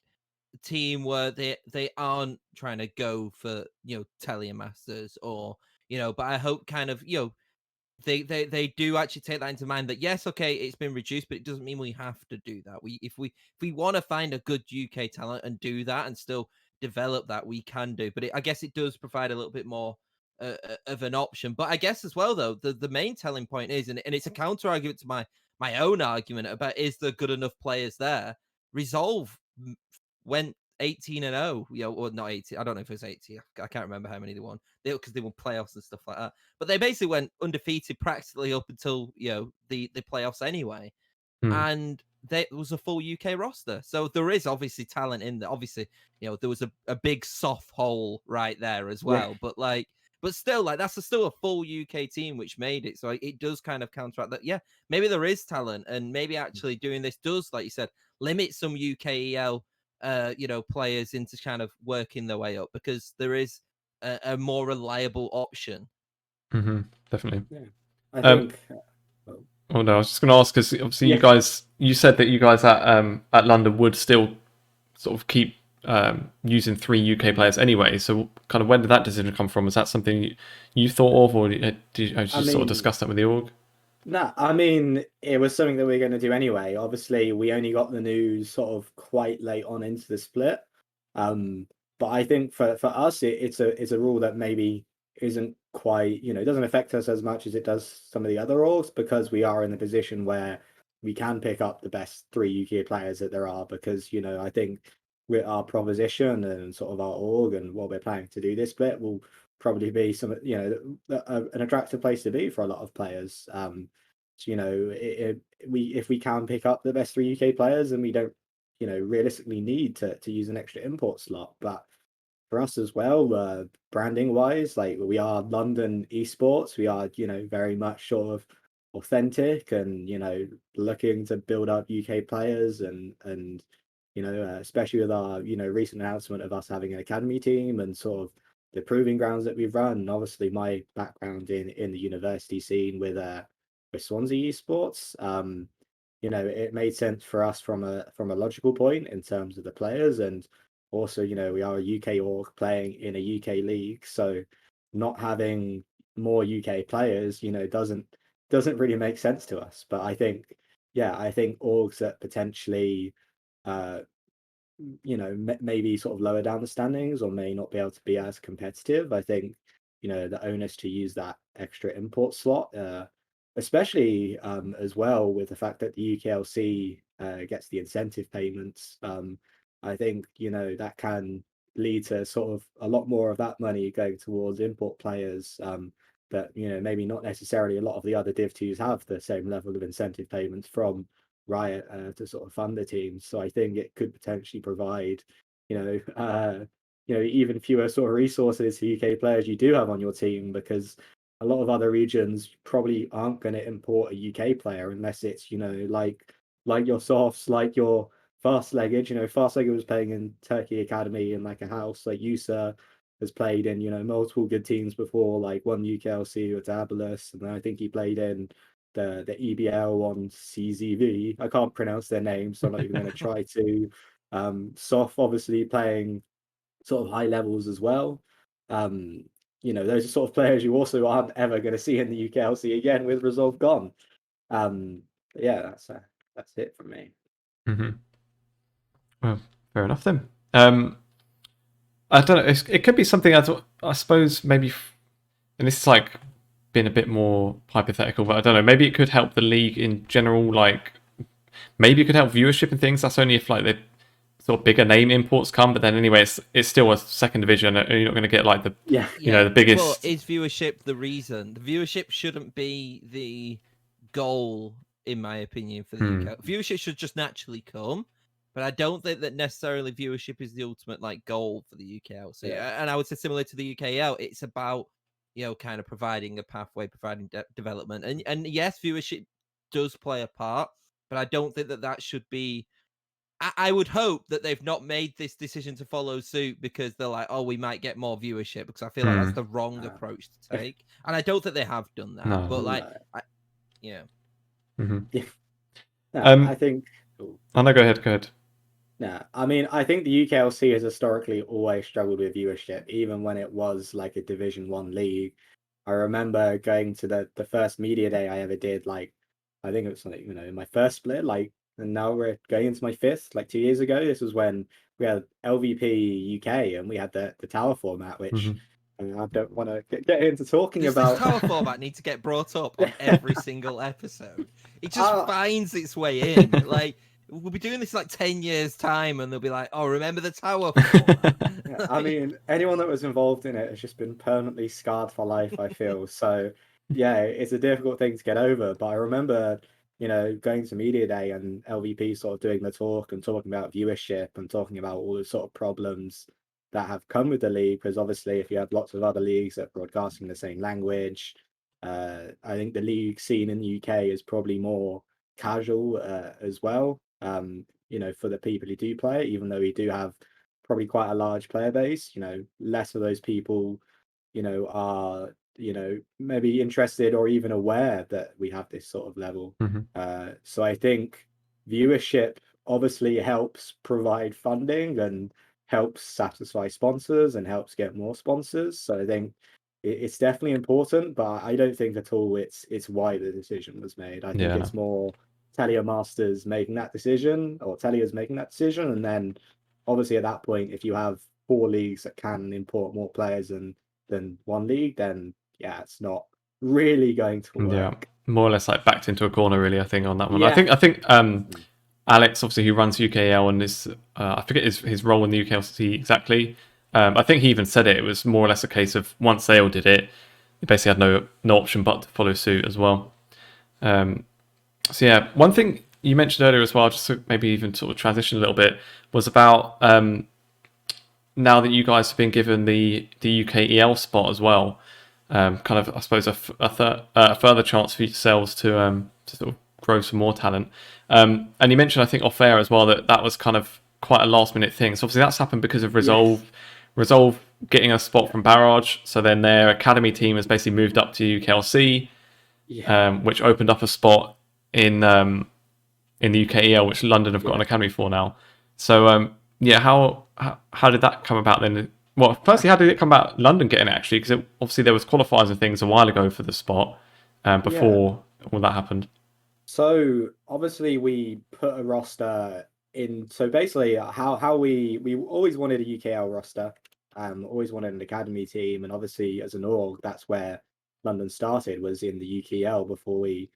a team where they aren't trying to go for, you know, Telemasters or, you know, but I hope kind of, you know, they do actually take that into mind, that yes, okay, it's been reduced, but it doesn't mean we have to do that. If we want to find a good UK talent and do that and still develop that, we can do. But I guess it does provide a little bit more of an option. But I guess as well, though, the main telling point is, and it's a counter argument to my own argument about, is there good enough players there? Resolve went 18-0, you know, or not 18. I don't know if it was 18. I can't remember how many they won. Because they won playoffs and stuff like that. But they basically went undefeated practically up until, you know, the playoffs anyway.
Mm.
And there was a full UK roster. So there is obviously talent in there. Obviously, you know, there was a big soft hole right there as well.
Yeah.
But still, like, that's still a full UK team which made it. So it does kind of counteract that. Yeah, maybe there is talent, and maybe actually doing this does, like you said, limit some UKEL you know, players into kind of working their way up, because there is a more reliable option.
Definitely.
Yeah. I
Um,
think
Oh no, I was just going to ask, because obviously
yeah.
you said that you guys at London would still sort of keep using 3 UK players anyway. So kind of, when did that decision come from? Is that something you thought of, or did you
I
just sort of
mean,
discuss that with the org?
no, I mean, it was something that we are going to do anyway. Obviously, we only got the news sort of quite late on into the split. But I think for us, it's a rule that maybe isn't quite, you know, it doesn't affect us as much as it does some of the other orgs, because we are in the position where we can pick up the best 3 UK players that there are. Because, you know, I think with our proposition and sort of our org and what we're planning to do this split will probably be some, you know, an attractive place to be for a lot of players. So, you know, if we can pick up the best 3 UK players, then we don't, you know, realistically need to use an extra import slot. But for us as well, branding wise, like, we are London Esports, we are, you know, very much sort of authentic and, you know, looking to build up UK players and you know, especially with our, you know, recent announcement of us having an academy team and sort of the proving grounds that we've run. And obviously my background in the university scene with Swansea Esports, you know, it made sense for us from a logical point in terms of the players. And also, you know, we are a UK org playing in a UK league, so not having more UK players, you know, doesn't really make sense to us. But I think, yeah, I think orgs that potentially uh you know, maybe sort of lower down the standings or may not be able to be as competitive, I think, you know, the onus to use that extra import slot, especially as well with the fact that the UKLC gets the incentive payments. I think, you know, that can lead to sort of a lot more of that money going towards import players. That, you know, maybe not necessarily a lot of the other Div 2s have the same level of incentive payments from Riot to sort of fund the team. So I think it could potentially provide, you know, even fewer sort of resources for UK players you do have on your team, because a lot of other regions probably aren't going to import a UK player unless it's, you know, like your softs, like your fast legged. You know, fast legged was playing in Turkey Academy in like a house. Like Yusa has played in, you know, multiple good teams before, like one UKLC with Dabalus, and then I think he played in the EBL on CZV. I can't pronounce their names, so I'm not even going to try to. Soft obviously playing sort of high levels as well. Um, you know, those are sort of players you also aren't ever going to see in the UKLC again with Resolve gone. Yeah, that's it from me.
Well, fair enough then. I don't know. It could be something. I suppose maybe, and this is like being a bit more hypothetical, but I don't know. Maybe it could help the league in general. Like, maybe it could help viewership and things. That's only if like they sort of bigger name imports come, but then anyway, it's still a second division, and you're not going to get like the the biggest.
But is viewership the reason? The viewership shouldn't be the goal, in my opinion, for the UKEL. Viewership should just naturally come, but I don't think that necessarily viewership is the ultimate like goal for the UKLC. And I would say similar to the UKEL, it's about kind of providing a pathway, providing development, and yes, viewership does play a part, but I don't think that should be. I would hope that they've not made this decision to follow suit because they're like, oh, we might get more viewership, because I feel like that's the wrong approach to take. And I don't think they have done that.
No.
But like,
I think.
Oh no, go ahead.
Yeah, I mean, I think the UKLC has historically always struggled with viewership, even when it was like a Division 1 league. I remember going to the first media day I ever did, like, I think it was like, my first split, like, and now we're going into my fifth, like 2 years ago. This was when we had LVP UK and we had the tower format, which I don't want to get into talking about.
This tower format needs to get brought up on every single episode. It just finds its way in. Like, we'll be doing this like 10 years time and they'll be like, oh, remember the tower format?
I mean, anyone that was involved in it has just been permanently scarred for life, I feel. So yeah, it's a difficult thing to get over. But I remember, going to media day and LVP sort of doing the talk and talking about viewership and talking about all the sort of problems that have come with the league. Because obviously, if you have lots of other leagues that are broadcasting the same language, I think the league scene in the UK is probably more casual as well. For the people who do play, even though we do have probably quite a large player base, less of those people, are, maybe interested or even aware that we have this sort of level. So I think viewership obviously helps provide funding and helps satisfy sponsors and helps get more sponsors. So I think it's definitely important, but I don't think at all it's why the decision was made. I think it's more Telia Masters making that decision, or Telia's making that decision, and then obviously at that point, if you have 4 leagues that can import more players than one league, then it's not really going to work.
Yeah, more or less like backed into a corner, really. I think on that one. Yeah. I think Alex, obviously, who runs UKEL and is I forget his role in the UKLC exactly. I think he even said it. It was more or less a case of once they all did it, they basically had no option but to follow suit as well. So yeah, one thing you mentioned earlier as well, just to maybe even sort of transition a little bit, was about now that you guys have been given the UKEL spot as well, kind of I suppose a further chance for yourselves to sort of grow some more talent. And you mentioned, I think off air as well, that was kind of quite a last minute thing. So obviously that's happened because of Resolve getting a spot from Barrage. So then their academy team has basically moved up to UKLC, which opened up a spot in the UKEL, which London have got an academy for now. So how did that come about then? Well, firstly, how did it come about London getting it actually? Because obviously there was qualifiers and things a while ago for the spot before all that happened.
So obviously we put a roster in. So basically, how we always wanted a UKL roster, always wanted an academy team, and obviously as an org, that's where London started, was in the UKEL before we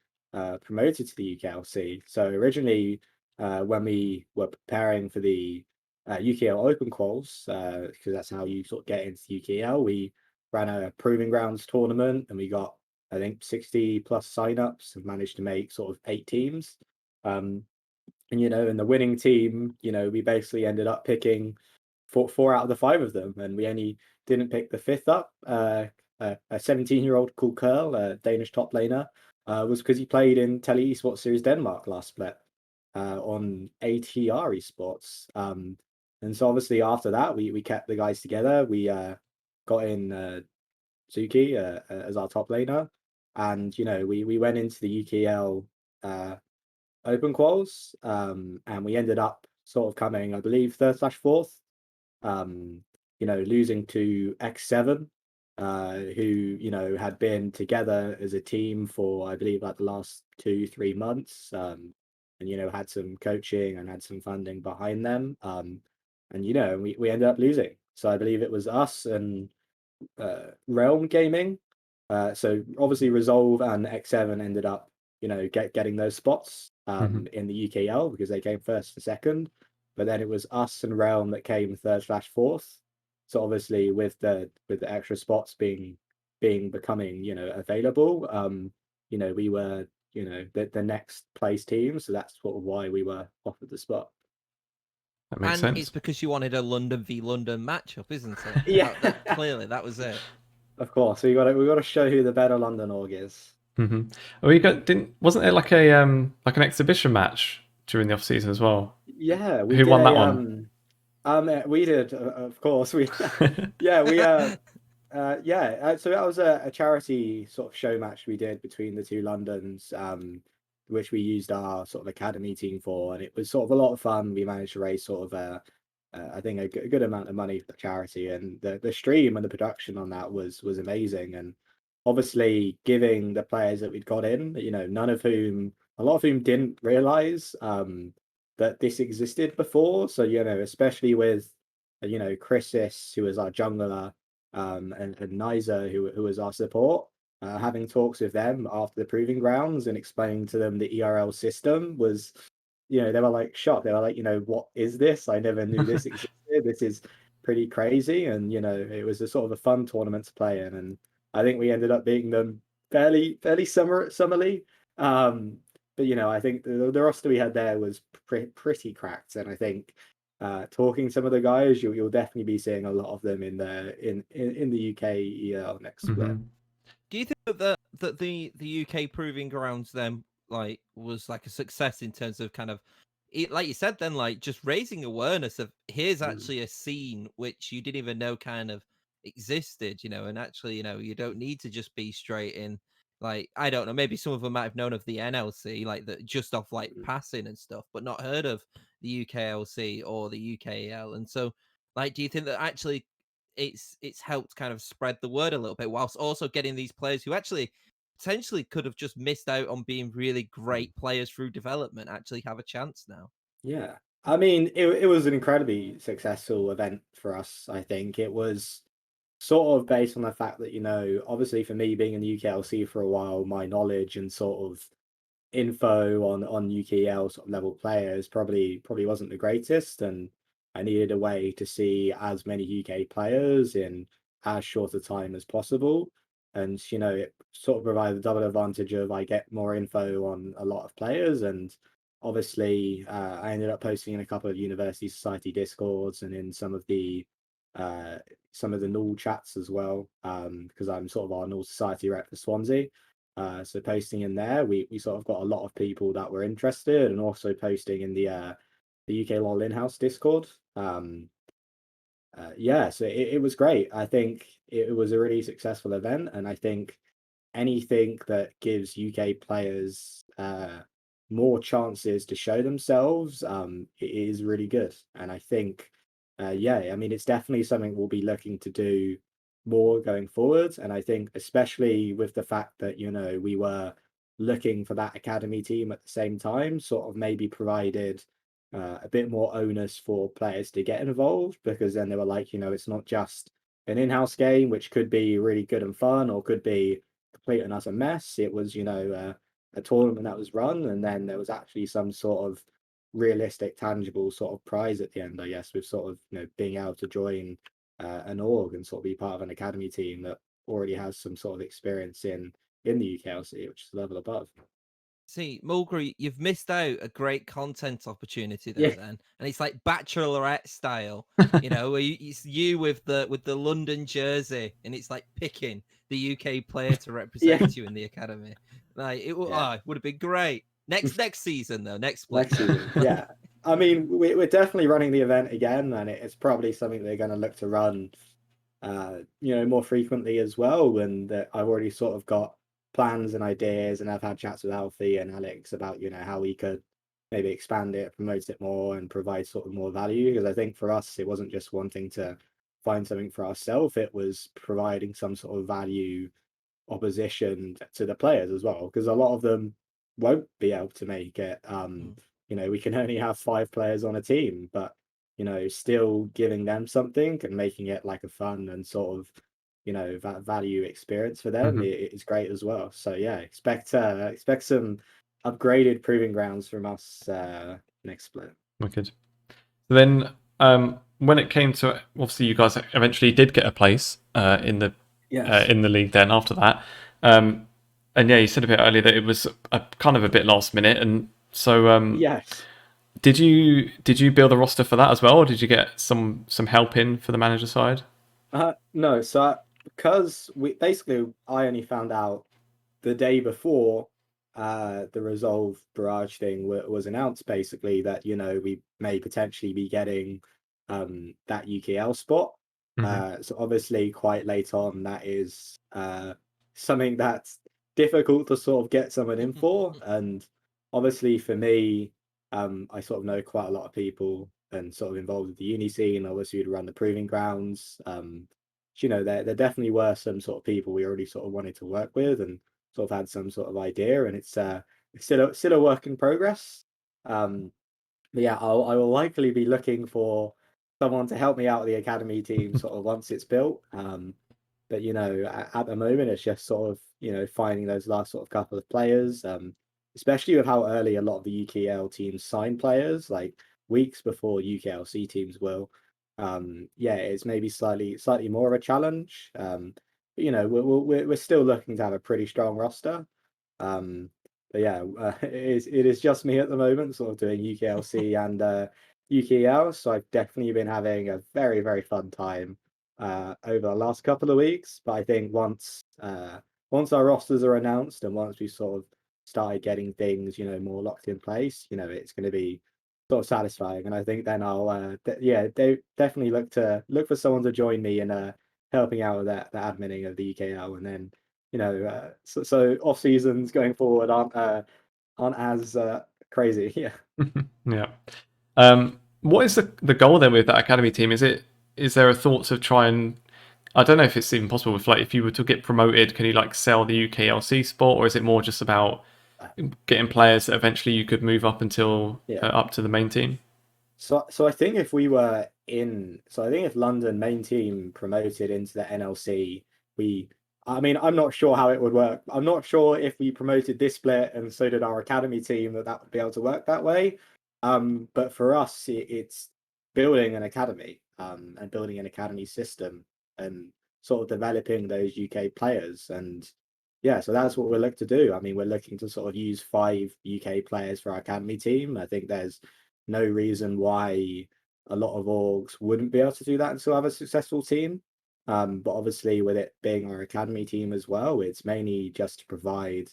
promoted to the UKLC. So originally, when we were preparing for the UKEL Open Quals, because that's how you sort of get into UKEL, we ran a Proving Grounds tournament and we got, I think, 60 plus signups and managed to make sort of 8 teams. And in the winning team, we basically ended up picking 4 out of the 5 of them, and we only didn't pick the 5th up. A 17-year-old called Curl, a Danish top laner, was because he played in LDN Esports Series Denmark last split on ATR Esports. And so obviously after that, we kept the guys together. We got in Zuki as our top laner, and we went into the UKEL Open Quals, and we ended up sort of coming, I believe, 3rd/4th. Losing to X7, who had been together as a team for, I believe, like the last 2-3 months, and had some coaching and had some funding behind them, and we ended up losing. So I believe it was us and Realm Gaming. So obviously Resolve and X7 ended up getting those spots in the UKL because they came 1st and 2nd. but then it was us and Realm that came third/fourth. So obviously with the extra spots becoming, you know, available, you know, we were, you know, the next place team, so that's sort of why we were offered the spot.
That makes
And
sense.
it's because you wanted a London v London matchup, isn't it?
Yeah.
Clearly, that was it.
Of course, we got to show who the better London org is.
Mm-hmm. Wasn't there like an exhibition match during the off season as well?
Yeah, we
Who
did
won that one?
we did, of course. Yeah, so that was a charity sort of show match we did between the two Londons, which we used our sort of academy team for, and it was sort of a lot of fun. We managed to raise sort of I think a good amount of money for the charity, and the stream and the production on that was amazing. And obviously, giving the players that we'd got in, you know, a lot of whom didn't realize that this existed before. So, you know, especially with, you know, Chrysis, who was our jungler, and Niza, who was our support, having talks with them after the proving grounds and explaining to them the ERL system was, you know, they were like shocked. They were like, you know, what is this? I never knew this existed. This is pretty crazy. And, you know, it was a sort of a fun tournament to play in. And I think we ended up beating them fairly summerly. But, you know, I think the roster we had there was pretty cracked. And I think talking to some of the guys, you'll definitely be seeing a lot of them in the UKEL next split.
Mm-hmm.
Do you think that the UK proving grounds then like was like a success in terms of kind of like you said then, like just raising awareness of here's actually a scene which you didn't even know kind of existed, you know, and actually, you know, you don't need to just be straight in. Like, I don't know, maybe some of them might have known of the NLC, like that just off like passing and stuff, but not heard of the UKLC or the UKEL. And so, like, do you think that actually it's helped kind of spread the word a little bit, whilst also getting these players who actually potentially could have just missed out on being really great players through development actually have a chance now?
Yeah. I mean, it was an incredibly successful event for us, I think. It was sort of based on the fact that, you know, obviously for me being in the UKLC for a while, my knowledge and sort of info on UKL sort of level players probably wasn't the greatest, and I needed a way to see as many UK players in as short a time as possible. And you know, it sort of provided the double advantage of I get more info on a lot of players, and obviously I ended up posting in a couple of University Society Discords and in some of the null chats as well, because I'm sort of our null society rep for Swansea. So posting in there, we sort of got a lot of people that were interested, and also posting in the UKLOL in-house Discord. Yeah, so it was great. I think it was a really successful event, and I think anything that gives UK players more chances to show themselves it is really good. And I think, yeah, I mean, it's definitely something we'll be looking to do more going forward. And I think, especially with the fact that, you know, we were looking for that academy team at the same time, sort of maybe provided a bit more onus for players to get involved, because then they were like, you know, it's not just an in-house game, which could be really good and fun, or could be complete and utter mess. It was, you know, a tournament that was run, and then there was actually some sort of realistic, tangible sort of prize at the end, I guess, with sort of, you know, being able to join an org and sort of be part of an academy team that already has some sort of experience in the UKLC, which is a level above.
See, Mulgrew, you've missed out a great content opportunity there,
Yeah.
then, and it's like Bachelorette style, you know, where it's you with the London jersey, and it's like picking the UK player to represent you in the academy. Like it would have been great. Next season though, next split.
Next season, yeah. I mean, we're definitely running the event again, and it's probably something they're going to look to run, you know, more frequently as well. And I've already sort of got plans and ideas, and I've had chats with Alfie and Alex about, you know, how we could maybe expand it, promote it more, and provide sort of more value. Because I think for us, it wasn't just wanting to find something for ourselves; it was providing some sort of value opposition to the players as well, because a lot of them won't be able to make it. You know, we can only have 5 players on a team, but you know, still giving them something and making it like a fun and sort of, you know, that value experience for them is great as well. So yeah, expect some upgraded proving grounds from us next split.
Wicked. Then when it came to, obviously you guys eventually did get a place in the league then after that. And yeah, you said a bit earlier that it was kind of a bit last minute, and so
Yes.
did you build a roster for that as well, or did you get some help in for the manager side?
No, so because I only found out the day before the Resolve Barrage thing was announced, basically, that we may potentially be getting that UKL spot. So obviously quite late on, that is something that's difficult to sort of get someone in for. And obviously for me, I sort of know quite a lot of people and sort of involved with the uni scene, obviously to run the proving grounds. There definitely were some sort of people we already sort of wanted to work with and sort of had some sort of idea, and it's still a work in progress. But yeah, I will likely be looking for someone to help me out with the academy team sort of once it's built. But at the moment, it's just sort of finding those last sort of couple of players. Especially with how early a lot of the UKL teams sign players, like weeks before UKLC teams will. Yeah, it's maybe slightly more of a challenge. But, we're still looking to have a pretty strong roster. But yeah, it is just me at the moment, sort of doing UKLC and UKEL. So I've definitely been having a very, very fun time over the last couple of weeks. But I think once our rosters are announced and once we sort of started getting things, more locked in place, it's going to be sort of satisfying. And I think then I'll definitely look for someone to join me in helping out with the adminning of the UKL, and then so off seasons going forward aren't as crazy. Yeah.
Yeah. What is the goal then with that academy team? Is there a thought to try and, I don't know if it's even possible, with like if you were to get promoted, can you like sell the UKLC spot, or is it more just about getting players that eventually you could move up until
Yeah.
up to the main team?
So I think if London main team promoted into the NLC, I mean, I'm not sure how it would work. I'm not sure if we promoted this split and so did our academy team that would be able to work that way. But for us, it's building an academy, and building an academy system and sort of developing those UK players. And yeah, so that's what we're looking to do. I mean, we're looking to sort of use 5 UK players for our academy team. I think there's no reason why a lot of orgs wouldn't be able to do that and still have a successful team. But obviously, with it being our academy team as well, it's mainly just to provide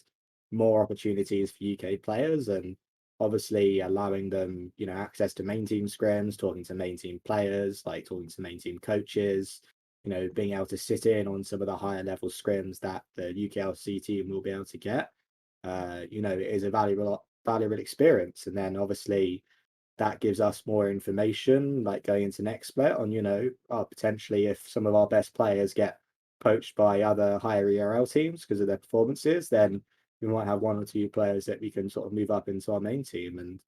more opportunities for UK players and obviously allowing them, access to main team scrims, talking to main team players, like talking to main team coaches, being able to sit in on some of the higher level scrims that the UKLC team will be able to get. It is a valuable experience. And then obviously that gives us more information, like going into next split on, potentially if some of our best players get poached by other higher ERL teams because of their performances, then we might have 1 or 2 players that we can sort of move up into our main team. And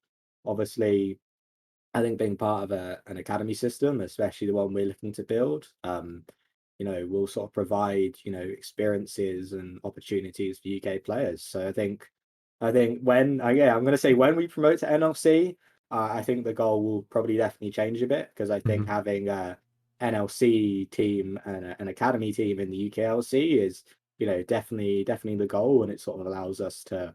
obviously, I think being part of an academy system, especially the one we're looking to build, will sort of provide, experiences and opportunities for UK players. So I think when I'm going to say when we promote to NLC, I think the goal will probably definitely change a bit because I think having a NLC team and an academy team in the UKLC is, definitely the goal, and it sort of allows us to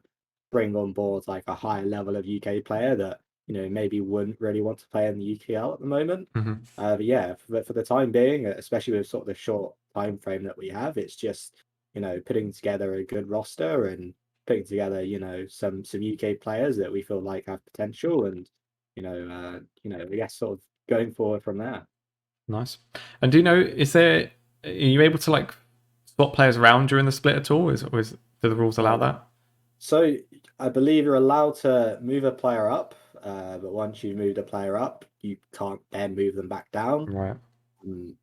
bring on board like a higher level of UK player that maybe wouldn't really want to play in the UKL at the moment. But yeah, for the time being, especially with sort of the short time frame that we have, it's just putting together a good roster and putting together some UK players that we feel like have potential, and I guess sort of going forward from there.
Nice. And do you know, are you able to like swap players around during the split at all? Do the rules allow that?
So I believe you're allowed to move a player up, but once you've moved a player up, you can't then move them back down.
Right.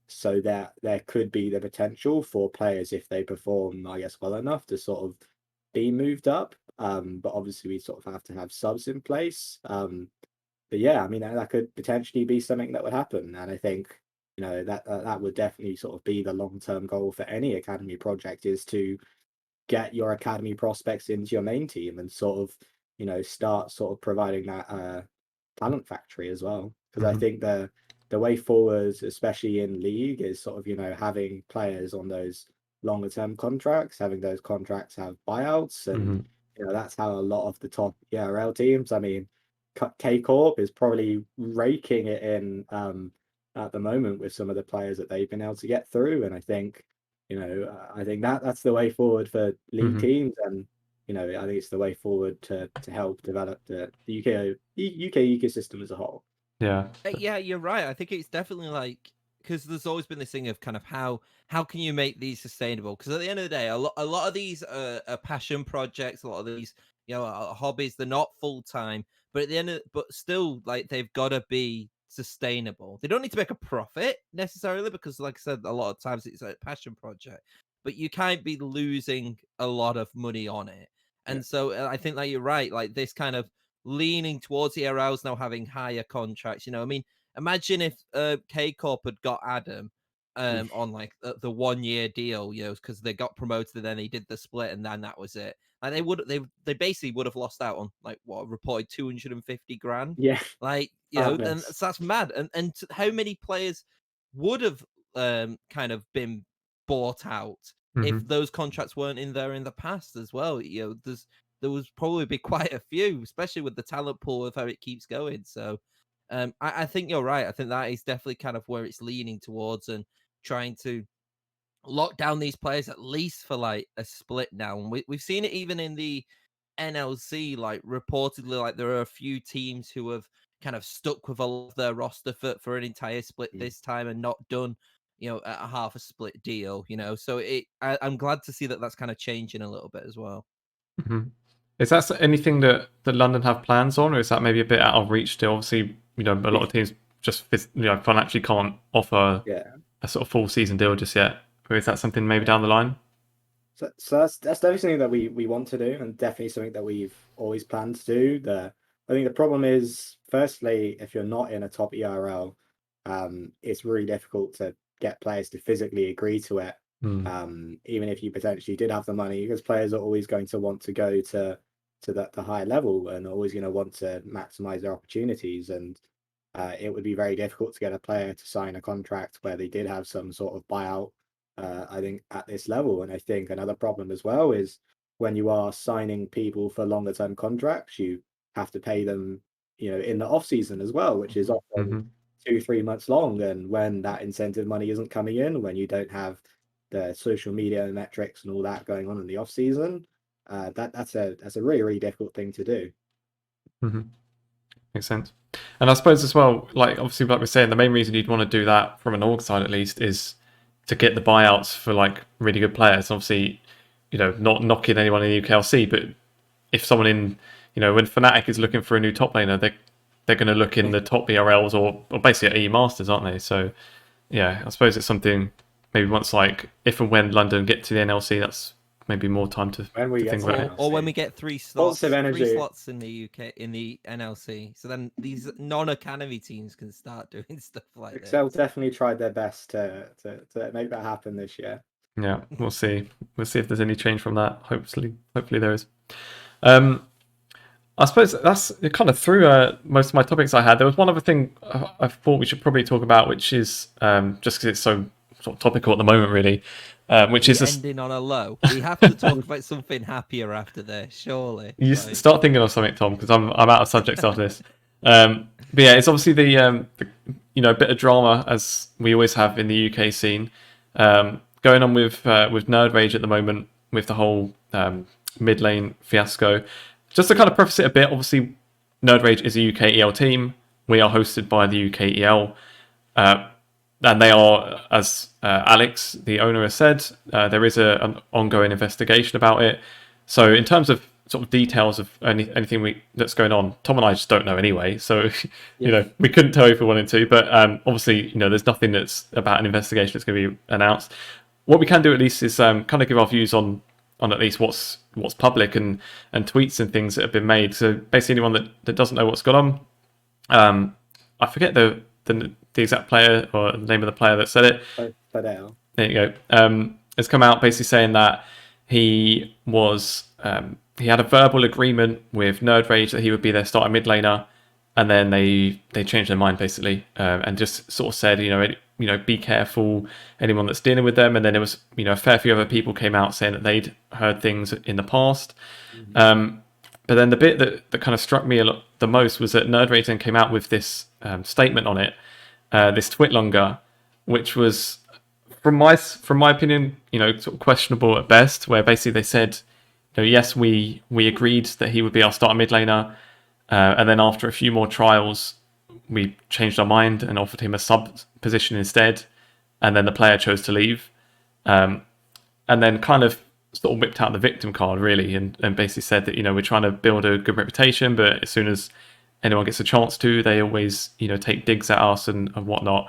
So there could be the potential for players, if they perform, I guess, well enough, to sort of be moved up. But obviously we sort of have to have subs in place. But yeah, I mean that could potentially be something that would happen, and I think that would definitely sort of be the long-term goal for any academy project, is to get your academy prospects into your main team and sort of start sort of providing that talent factory as well. because I think the way forward, especially in league, is sort of having players on those longer term contracts, having those contracts have buyouts, and that's how a lot of the top ERL teams. I mean, K Corp is probably raking it in at the moment with some of the players that they've been able to get through, and I think that's the way forward for league teams, and I think it's the way forward to help develop the UK ecosystem as a whole.
Yeah.
Yeah, you're right. I think it's definitely like, because there's always been this thing of kind of how can you make these sustainable? Because at the end of the day, a lot of these are passion projects, a lot of these hobbies. They're not full time, but at the end but still, like, they've got to be sustainable. They don't need to make a profit necessarily, because like I said, a lot of times it's a passion project, but you can't be losing a lot of money on it. And so I think that you're right. Like, this kind of leaning towards the ERLs now having higher contracts. I mean, imagine if K Corp had got Adam on like the 1 year deal, because they got promoted and then they did the split and then that was it. Like, they basically would have lost out on like what reported 250 grand.
Yeah,
like and so that's mad. And how many players would have kind of been bought out if those contracts weren't in there in the past as well? There was probably be quite a few, especially with the talent pool of how it keeps going. So I think you're right. I think that is definitely kind of where it's leaning towards, and trying to lock down these players at least for like a split now. And we've seen it even in the NLC, like reportedly, like there are a few teams who have kind of stuck with a lot of their roster for an entire split this time and not done a half a split deal. So I'm glad to see that that's kind of changing a little bit as well.
Is that anything that London have plans on, or is that maybe a bit out of reach still? Obviously, a lot of teams just financially can't offer a sort of full season deal just yet. Or is that something maybe down the line?
So that's definitely something that we want to do, and definitely something that we've always planned to do. I think the problem is, firstly, if you're not in a top ERL, it's really difficult to get players to physically agree to it. Even if you potentially did have the money, because players are always going to want to go to the higher level and always going to want to maximize their opportunities, and it would be very difficult to get a player to sign a contract where they did have some sort of buyout, I think, at this level. And I think another problem as well is when you are signing people for longer term contracts, you have to pay them in the off season as well, which is often 2-3 months long, and when that incentive money isn't coming in, when you don't have the social media metrics and all that going on in the off season, that's a really, really difficult thing to do.
Makes sense. And I suppose as well, like obviously, like we're saying, the main reason you'd want to do that from an org side at least is to get the buyouts for like really good players. Obviously, not knocking anyone in the UKLC, but if someone in, when Fnatic is looking for a new top laner, they're going to look in the top ERLs or basically at E Masters, aren't they? So yeah, I suppose it's something maybe once, like if and when London get to the NLC, that's maybe more time to think about it.
Or when we get three slots in the UK in the NLC, so then these non-academy teams can start doing stuff like this.
Excel definitely tried their best to make that happen this year.
Yeah, we'll see. We'll see if there's any change from that. Hopefully there is. I suppose that's kind of through most of my topics I had. There was one other thing I thought we should probably talk about, which is just because it's so sort of topical at the moment, really. Which is
ending on a low. We have to talk about something happier after this, surely.
You start thinking of something, Tom, because I'm out of subjects after this. But yeah, it's obviously the bit of drama, as we always have in the UK scene, going on with NerdRage at the moment, with the whole mid lane fiasco. Just to kind of preface it a bit, obviously NerdRage is a UKEL team. We are hosted by the UKEL. And they are, as Alex, the owner, has said, there is an ongoing investigation about it. So in terms of sort of details of anything that's going on, Tom and I just don't know anyway. So, we couldn't tell you if we wanted to. But obviously, there's nothing that's about an investigation that's going to be announced. What we can do at least is kind of give our views on at least what's public and tweets and things that have been made. So basically anyone that doesn't know what's gone on, I forget the exact player or the name of the player that said it.
Fadel.
There you go. Has come out basically saying that he was he had a verbal agreement with NerdRage that he would be their starting mid laner, and then they changed their mind basically, and just sort of said, be careful, anyone that's dealing with them. And then there was, a fair few other people came out saying that they'd heard things in the past. But then the bit that kind of struck me the most was that NerdRage then came out with this statement on it, this twit longer, which was, from my opinion, sort of questionable at best. Where basically they said, yes, we agreed that he would be our starter mid laner, and then after a few more trials, we changed our mind and offered him a sub position instead, and then the player chose to leave, and then kind of sort of whipped out the victim card really, and basically said that we're trying to build a good reputation, but as soon as anyone gets a chance to, they always take digs at us and whatnot.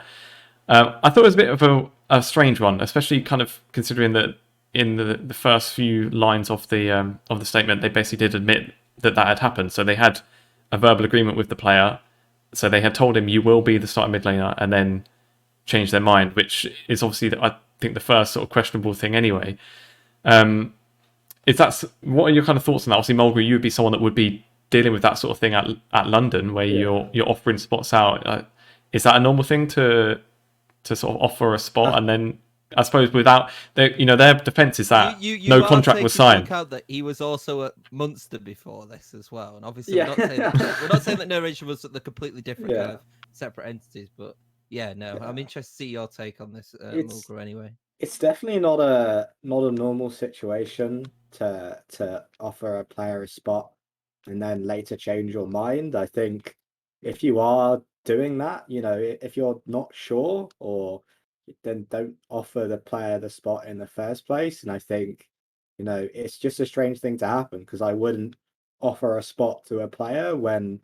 I thought it was a bit of a strange one, especially kind of considering that in the first few lines of the statement, they basically did admit that had happened. So they had a verbal agreement with the player. So they had told him, you will be the starting mid laner, and then changed their mind, which is obviously, I think, the first sort of questionable thing anyway. What are your kind of thoughts on that? Obviously, Mulgrew, you would be someone that would be dealing with that sort of thing at London, where you're offering spots out. Is that a normal thing to sort of offer a spot, and then I suppose without their defense is that no contract was signed.
Out that he was also at Munster before this as well, and obviously we're not saying that NerdRage was the completely different kind of separate entities, but I'm interested to see your take on this, Mulgrew, anyway.
It's definitely not a normal situation to offer a player a spot and then later change your mind. I think if you are doing that, if you're not sure, or then don't offer the player the spot in the first place. And I think, it's just a strange thing to happen, because I wouldn't offer a spot to a player when,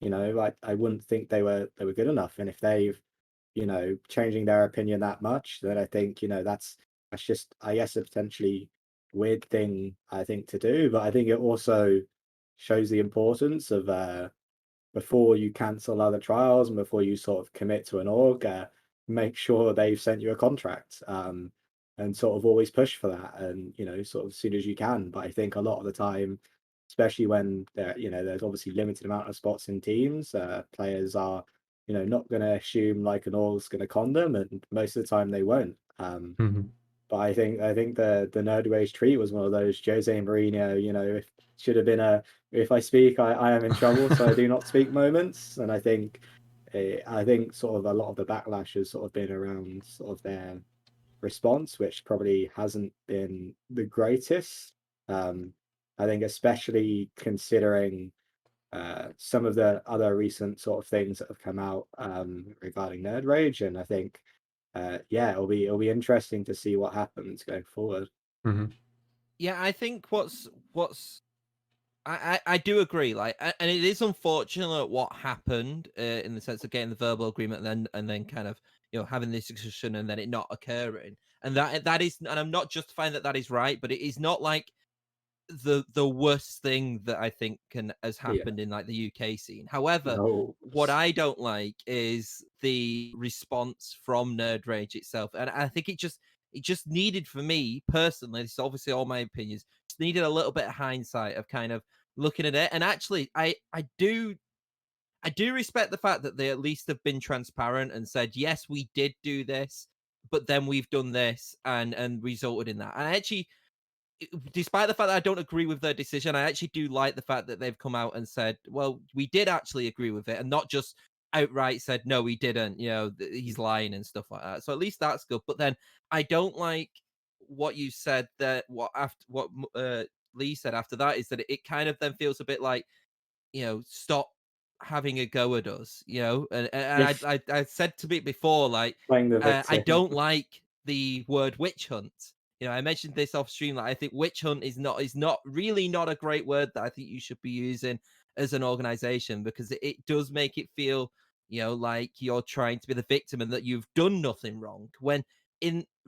I wouldn't think they were good enough. And if they've, changing their opinion that much, then I think, that's just, I guess, a potentially weird thing, I think, to do. But I think it also shows the importance of before you cancel other trials and before you sort of commit to an org, make sure they've sent you a contract, and sort of always push for that, and sort of as soon as you can. But I think a lot of the time, especially when there's obviously limited amount of spots in teams, players are not going to assume like an org's going to con them, and most of the time they won't. But I think the NerdRage treat was one of those Jose Mourinho, should have been if I speak, I am in trouble, so I do not speak moments. And I think sort of a lot of the backlash has sort of been around sort of their response, which probably hasn't been the greatest. I think especially considering some of the other recent sort of things that have come out regarding NerdRage, and I think it'll be interesting to see what happens going forward.
Yeah, I think I do agree. Like, and it is unfortunate what happened in the sense of getting the verbal agreement and then kind of having this discussion and then it not occurring. And that is, and I'm not justifying that is right, but it is not like the worst thing that I think has happened in like the UK scene. However, what I don't like is the response from NerdRage itself, and I think it just needed, for me personally, this is obviously all my opinions, just needed a little bit of hindsight of kind of looking at it. And actually, I do respect the fact that they at least have been transparent and said, yes, we did do this, but then we've done this and resulted in that. And I actually, despite the fact that I don't agree with their decision, I actually do like the fact that they've come out and said, well, we did actually agree with it, and not just outright said, no, we didn't, he's lying and stuff like that. So at least that's good. But then I don't like what you said, that what Lee said after that, is that it kind of then feels a bit like, stop having a go at us, and yes. I said to me before, like, I don't like the word witch hunt. I mentioned this off stream. Like, I think witch hunt is not really not a great word that I think you should be using as an organization, because it does make it feel, like you're trying to be the victim and that you've done nothing wrong. When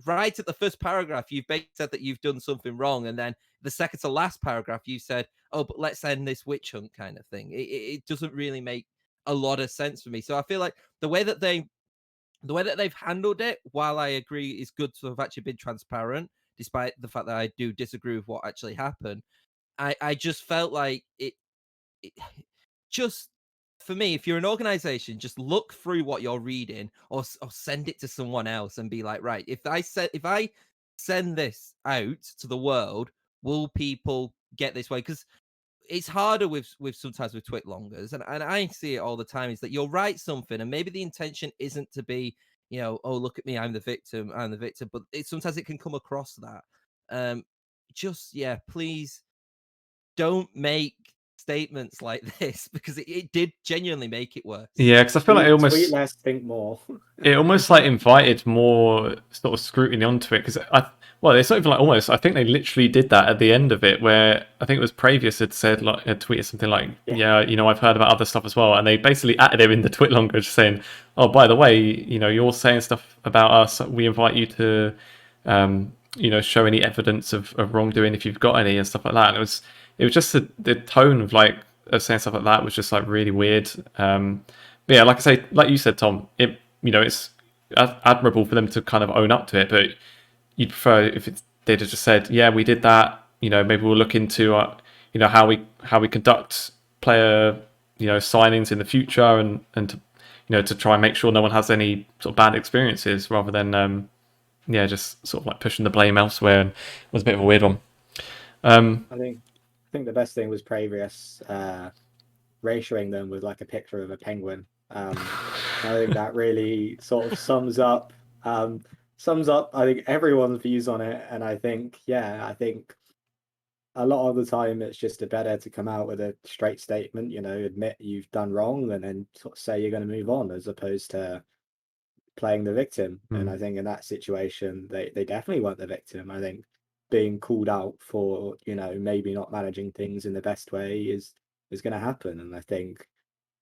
right at the first paragraph, you've basically said that you've done something wrong, and then the second to last paragraph, you said, "Oh, but let's end this witch hunt," kind of thing. It doesn't really make a lot of sense for me. So I feel like the way that they've handled it, while I agree is good to have actually been transparent, despite the fact that I do disagree with what actually happened, I just felt like it just for me, if you're an organization, just look through what you're reading, or send it to someone else and be like, right, if I send this out to the world, will people get this way? Because it's harder with sometimes with twit longers, and I see it all the time, is that you'll write something and maybe the intention isn't to be, oh, look at me, I'm the victim, but sometimes it can come across that. Please don't make statements like this, because it did genuinely make it worse.
Yeah, because I feel like it almost
tweet less, think more.
it almost like invited more sort of scrutiny onto it, because it's not even like almost. I think they literally did that at the end of it, where I think it was Previous had said, like, had tweeted something like, yeah, I've heard about other stuff as well, and they basically added him in the twit longer, just saying, oh, by the way, you're saying stuff about us, we invite you to show any evidence of wrongdoing if you've got any, and stuff like that. And it was just the tone of saying stuff like that was just like really weird. But yeah, like I say, like you said, Tom, it's admirable for them to kind of own up to it, but you'd prefer if they'd have just said, yeah, we did that, maybe we'll look into how we conduct player signings in the future, and to try and make sure no one has any sort of bad experiences, rather than just sort of like pushing the blame elsewhere. And it was a bit of a weird one.
I think the best thing was Previous ratioing them with like a picture of a penguin. I think that really sort of sums up I think everyone's views on it. And I think a lot of the time it's just better to come out with a straight statement, admit you've done wrong, and then sort of say you're going to move on, as opposed to playing the victim. And I think in that situation they definitely weren't the victim. I think being called out for maybe not managing things in the best way is going to happen. And I think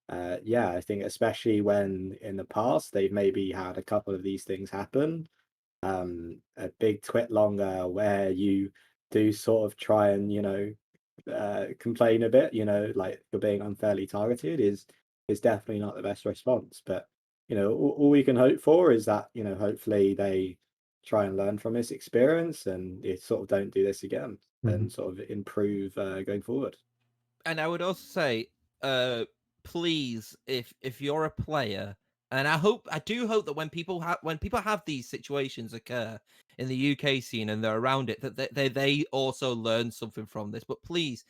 I think especially when in the past they've maybe had a couple of these things happen, a big twit longer where you do sort of try and complain a bit, like you're being unfairly targeted, is definitely not the best response. But all we can hope for is that hopefully they try and learn from this experience, and they sort of don't do this again, and sort of improve going forward.
And I would also say, please, if you're a player, and I do hope that when people have these situations occur in the UK scene and they're around it, that they also learn something from this. But please,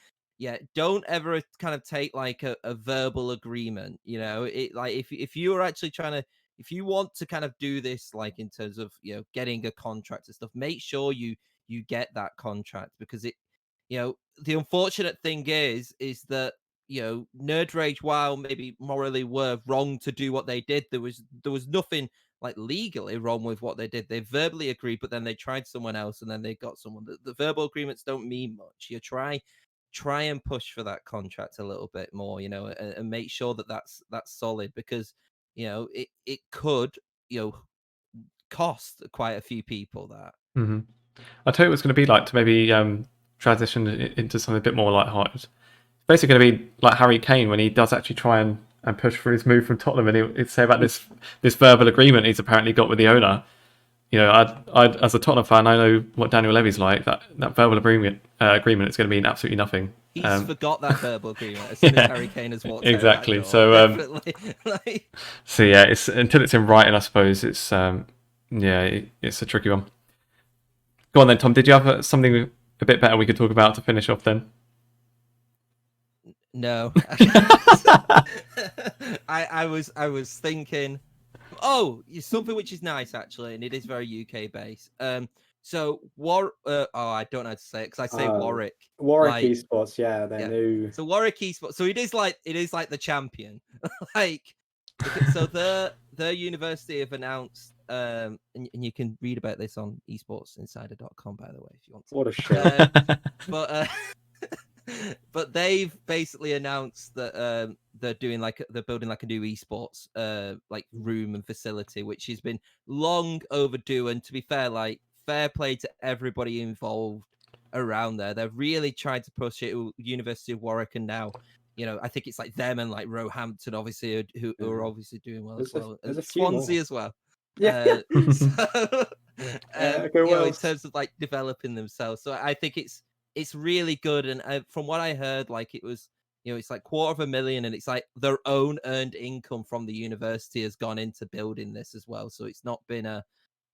don't ever kind of take like a verbal agreement. It, like, if you are actually if you want to kind of do this, like in terms of getting a contract and stuff, make sure you get that contract, because it, the unfortunate thing is that NerdRage, while maybe morally were wrong to do what they did, there was nothing like legally wrong with what they did. They verbally agreed, but then they tried someone else, and then they got someone. The verbal agreements don't mean much. You try and push for that contract a little bit more, and make sure that that's solid, because it could cost quite a few people that.
I tell you what it's going to be like to maybe transition into something a bit more lighthearted. Basically going to be like Harry Kane when he does actually try and push for his move from Tottenham, and he'd say about this verbal agreement he's apparently got with the owner. I'd as a Tottenham fan, I know what Daniel Levy's like. That verbal agreement is going to mean absolutely nothing.
He's forgot that verbal agreement as soon as Harry Kane has walked
exactly.
out that door.
So so yeah, it's until it's in writing, I suppose. It's it's a tricky one. Go on then, Tom. Did you have something a bit better we could talk about to finish off then?
No. I was thinking, something which is nice actually, and it is very UK based. So I don't know how to say it, because I say Warwick.
Warwick Esports, they're new.
So Warwick Esports. So it is like the champion. Like, so their university have announced, and you can read about this on esportsinsider.com, by the way, if you want to.
What a shit.
But they've basically announced that they're building like a new esports like room and facility, which has been long overdue. And to be fair, like, fair play to everybody involved around there. They're really trying to push it. University of Warwick, and now I think it's like them and like Roehampton, obviously, who are obviously doing well as well. And Swansea as well.
Yeah.
In terms of like developing themselves. So I think it's really good. And from what I heard, like, it was, You know, it's like $250,000, and it's like their own earned income from the university has gone into building this as well. So it's not been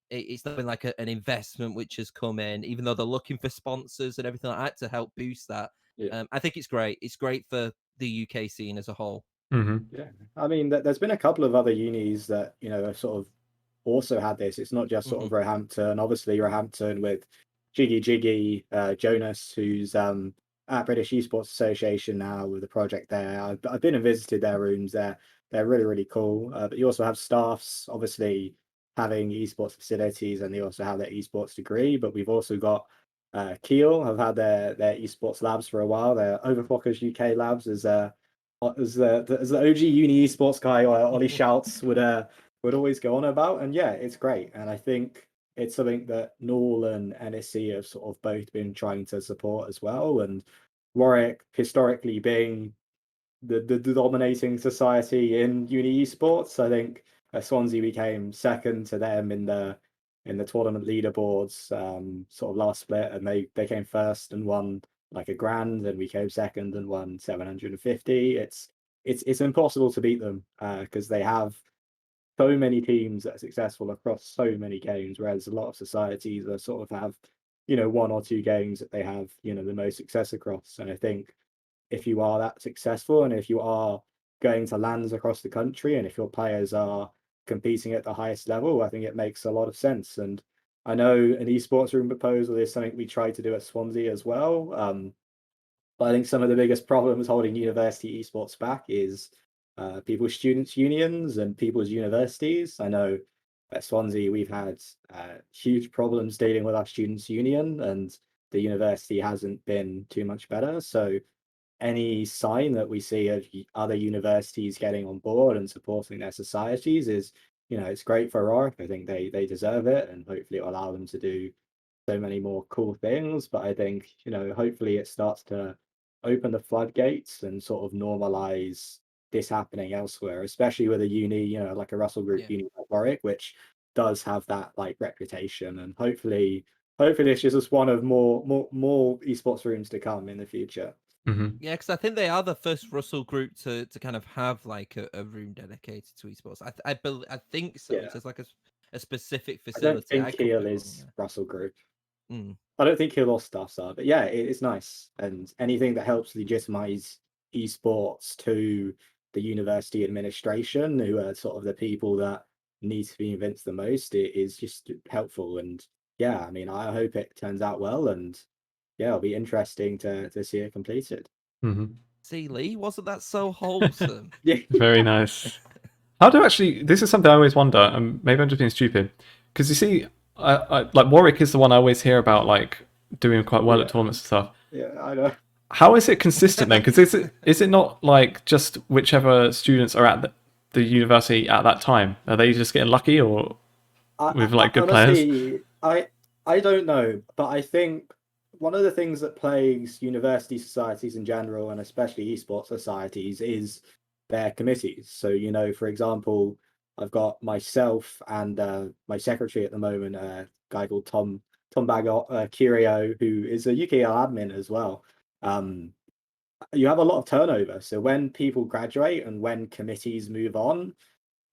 like an investment which has come in, even though they're looking for sponsors and everything like that to help boost that.
Yeah.
I think it's great. It's great for the UK scene as a whole.
Yeah, I mean, there's been a couple of other unis that have sort of also had this. It's not just sort of Roehampton. Obviously, Roehampton with Jiggy Jonas, who's at British Esports Association now with a project there. I've been and visited their rooms. They're really, really cool. But you also have staffs, obviously, having esports facilities, and they also have their esports degree. But we've also got UKEL have had their esports labs for a while. Their Overclockers UK labs as the OG uni esports guy, Ollie Schultz would always go on about. And yeah, it's great. And I think it's something that Null and NSC have sort of both been trying to support as well. And Warwick historically being the dominating society in uni esports, I think Swansea became second to them in the tournament leaderboards sort of last split, and they came first and won like a grand, and we came second and won 750. It's impossible to beat them because they have so many teams that are successful across so many games, whereas a lot of societies are sort of have one or two games that they have the most success across. And I think if you are that successful, and if you are going to lands across the country, and if your players are competing at the highest level, I think it makes a lot of sense. And I know an esports room proposal is something we tried to do at Swansea as well. But I think some of the biggest problems holding university esports back is people's students' unions and people's universities. I know at Swansea we've had huge problems dealing with our students' union, and the university hasn't been too much better. So any sign that we see of other universities getting on board and supporting their societies is, it's great for Warwick. I think they deserve it, and hopefully it will allow them to do so many more cool things. But I think, hopefully it starts to open the floodgates and sort of normalize this happening elsewhere, especially with a uni, like a Russell Group uni like Warwick, which does have that like reputation. And hopefully it's just one of more esports rooms to come in the future.
Yeah, because I think they are the first Russell Group to kind of have like a room dedicated to esports. I think so.
Yeah.
It's like a specific
I don't
facility.
think
could be
UKEL
wrong,
is Russell Group.
Mm.
I don't think UKEL staffs are, but yeah, it's nice. And anything that helps legitimize esports to the university administration, who are sort of the people that need to be convinced the most, it is just helpful. And yeah, I mean, I hope it turns out well, and yeah, it'll be interesting to see it completed.
See, Lee, wasn't that so wholesome?
Yeah.
Very nice. How do actually? This is something I always wonder, and maybe I'm just being stupid, because you see, I like Warwick is the one I always hear about, like doing quite well at tournaments and stuff.
Yeah, I know.
How is it consistent then? Because is it not like just whichever students are at the university at that time? Are they just getting lucky, or with like good
honestly,
players?
I don't know, but I think one of the things that plagues university societies in general, and especially esports societies, is their committees. So, for example, I've got myself and my secretary at the moment, a guy called Tom Bagot Curio, who is a UKEL admin as well. You have a lot of turnover. So when people graduate and when committees move on,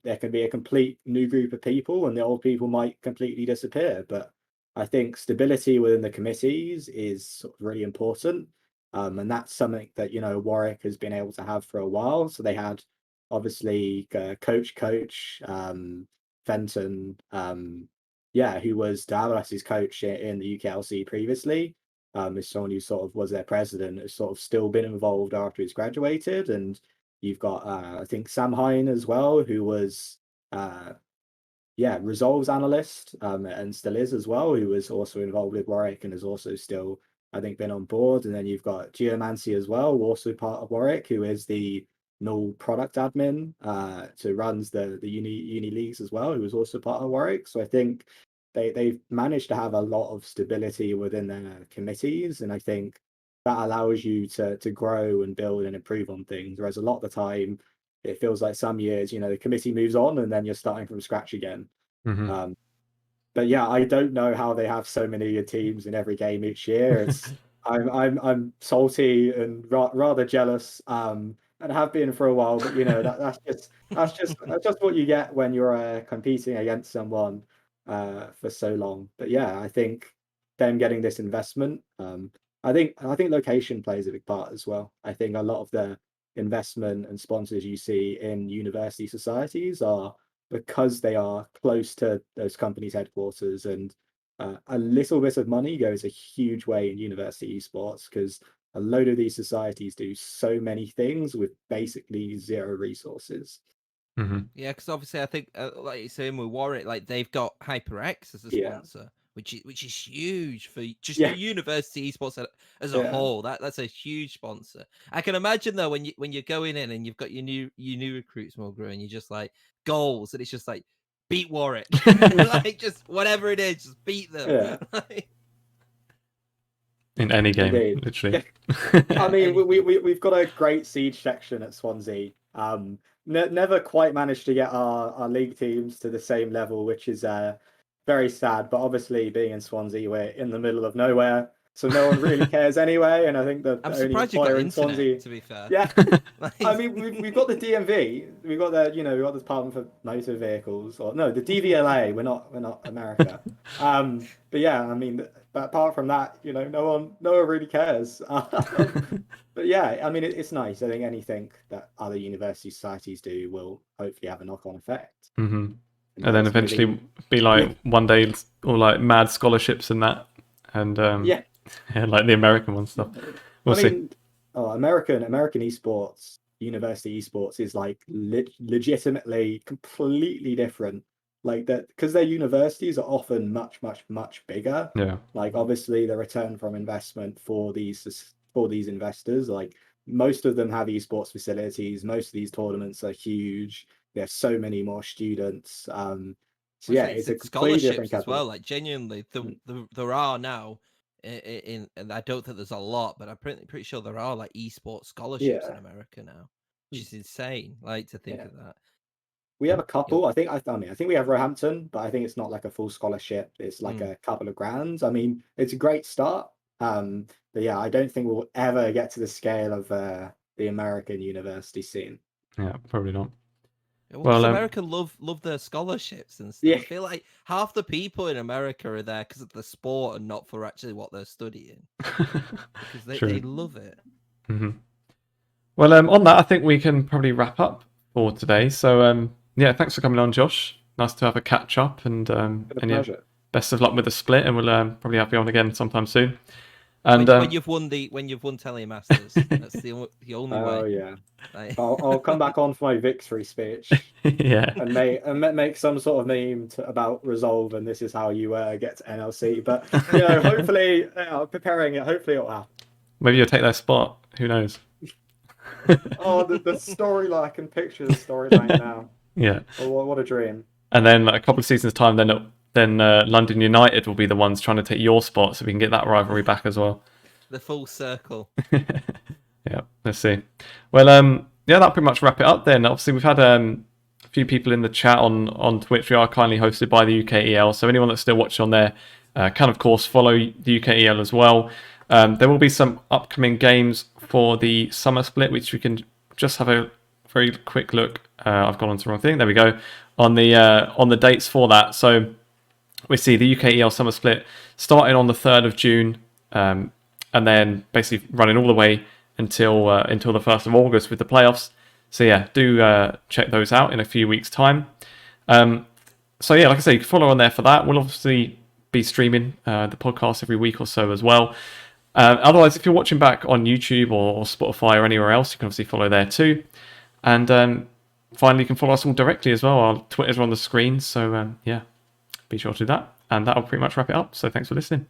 there can be a complete new group of people, and the old people might completely disappear. But I think stability within the committees is sort of really important. And that's something that, Warwick has been able to have for a while. So they had obviously coach Fenton, who was Dallas's coach in the UKLC previously. Is someone who sort of was their president, has sort of still been involved after he's graduated. And you've got I think Sam Hine as well, who was resolves analyst, and still is as well, who was also involved with Warwick and has also still, I think, been on board. And then you've got Geomancy as well, also part of Warwick, who is the null product admin, so runs the uni leagues as well, who was also part of Warwick. So I think they've managed to have a lot of stability within their committees, and I think that allows you to grow and build and improve on things. Whereas a lot of the time, it feels like some years, the committee moves on and then you're starting from scratch again. But yeah, I don't know how they have so many teams in every game each year. I'm salty and rather jealous, and have been for a while. But that's just what you get when you're competing against someone for so long. But yeah, I think them getting this investment, I think location plays a big part as well. I think a lot of the investment and sponsors you see in university societies are because they are close to those companies' headquarters, and a little bit of money goes a huge way in university esports because a load of these societies do so many things with basically zero resources.
Hmm.
Yeah, because obviously I think, like you're saying with Warwick, like they've got HyperX as a
Yeah,
sponsor, which is huge for just
yeah,
university esports as a
yeah,
whole. That's a huge sponsor. I can imagine though when you're going in and you've got your new recruits Mulgrew and you're just like goals and it's just like beat Warwick, like just whatever it is, just beat them.
yeah.
In any game,
Indeed.
literally.
I mean,
Anything.
we've got a great siege section at Swansea. Never quite managed to get our league teams to the same level, which is very sad. But obviously, being in Swansea, we're in the middle of nowhere, so no one really cares anyway. And I think the
I'm
only
surprised you've got
employer in
internet,
Swansea,
to be fair.
yeah.
Like,
I mean, we've got the DMV, we've got the Department for Motor Vehicles, or no, the DVLA. We're not America. But yeah, I mean, but apart from that, no one really cares. But yeah, I mean, it's nice. I think anything that other university societies do will hopefully have a knock-on effect.
Hmm.
And
And then
ultimately,
eventually be like one day all like mad scholarships and that, and
yeah.
yeah, like the American one stuff. We'll
I
see.
mean, American esports, university esports is like legitimately completely different. Like that, because their universities are often much, much, much bigger.
Yeah.
Like obviously, the return from investment for these investors, like most of them have esports facilities. Most of these tournaments are huge. They have so many more students. So yeah, it's a completely different
scholarships as
kettle.
well. Like genuinely,
Mm.
there are now and I don't think there's a lot, but I'm pretty sure there are like esports scholarships in
Yeah,
America now, which
Mm.
is insane. Like to think
yeah.
of that.
We have a
You'll,
couple. I think we have Roehampton, but I think it's not like a full scholarship. It's like
mm.
a couple of grands. I mean, it's a great start. But yeah, I don't think we'll ever get to the scale of the American university scene.
Yeah, probably not.
Well,
Well,
because America love their scholarships and stuff.
Yeah,
I feel like half the people in America are there because of the sport and not for actually what they're studying. Because they
true.
love it.
Hmm. Well, on that, I think we can probably wrap up for today. So, yeah, thanks for coming on, Josh. Nice to have a catch up, and
been a
yeah,
pleasure.
best of luck with the split, and we'll probably have you on again sometime soon. And
When you've won Telemasters, that's the only
Oh
way.
yeah,
Like,
I'll come back on for my victory speech
yeah,
and make some sort of meme about Resolve, and this is how you get to NLC. But hopefully, preparing it. Hopefully, it'll happen.
maybe you'll take their spot. Who knows?
Oh, the storyline! I can picture the storyline now.
Yeah,
Oh, what a dream!
and then like, a couple of seasons time, then London United will be the ones trying to take your spot, so we can get that rivalry back as well.
the full circle.
Yeah, let's see. Well, yeah, that'll pretty much wrap it up then. Obviously, we've had a few people in the chat on Twitch. We are kindly hosted by the UKEL, so anyone that's still watching on there can, of course, follow the UKEL as well. There will be some upcoming games for the summer split, which we can just have a very quick look. I've gone on to the wrong thing. There we go. On the dates for that. So we see the UKEL summer split starting on the 3rd of June, and then basically running all the way until the 1st of August with the playoffs. So yeah, do check those out in a few weeks' time. So yeah, like I say, you can follow on there for that. We'll obviously be streaming the podcast every week or so as well. Otherwise, if you're watching back on YouTube or Spotify or anywhere else, you can obviously follow there too. And finally, you can follow us all directly as well. Our Twitters are on the screen, so yeah, be sure to do that. And that'll pretty much wrap it up. So thanks for listening.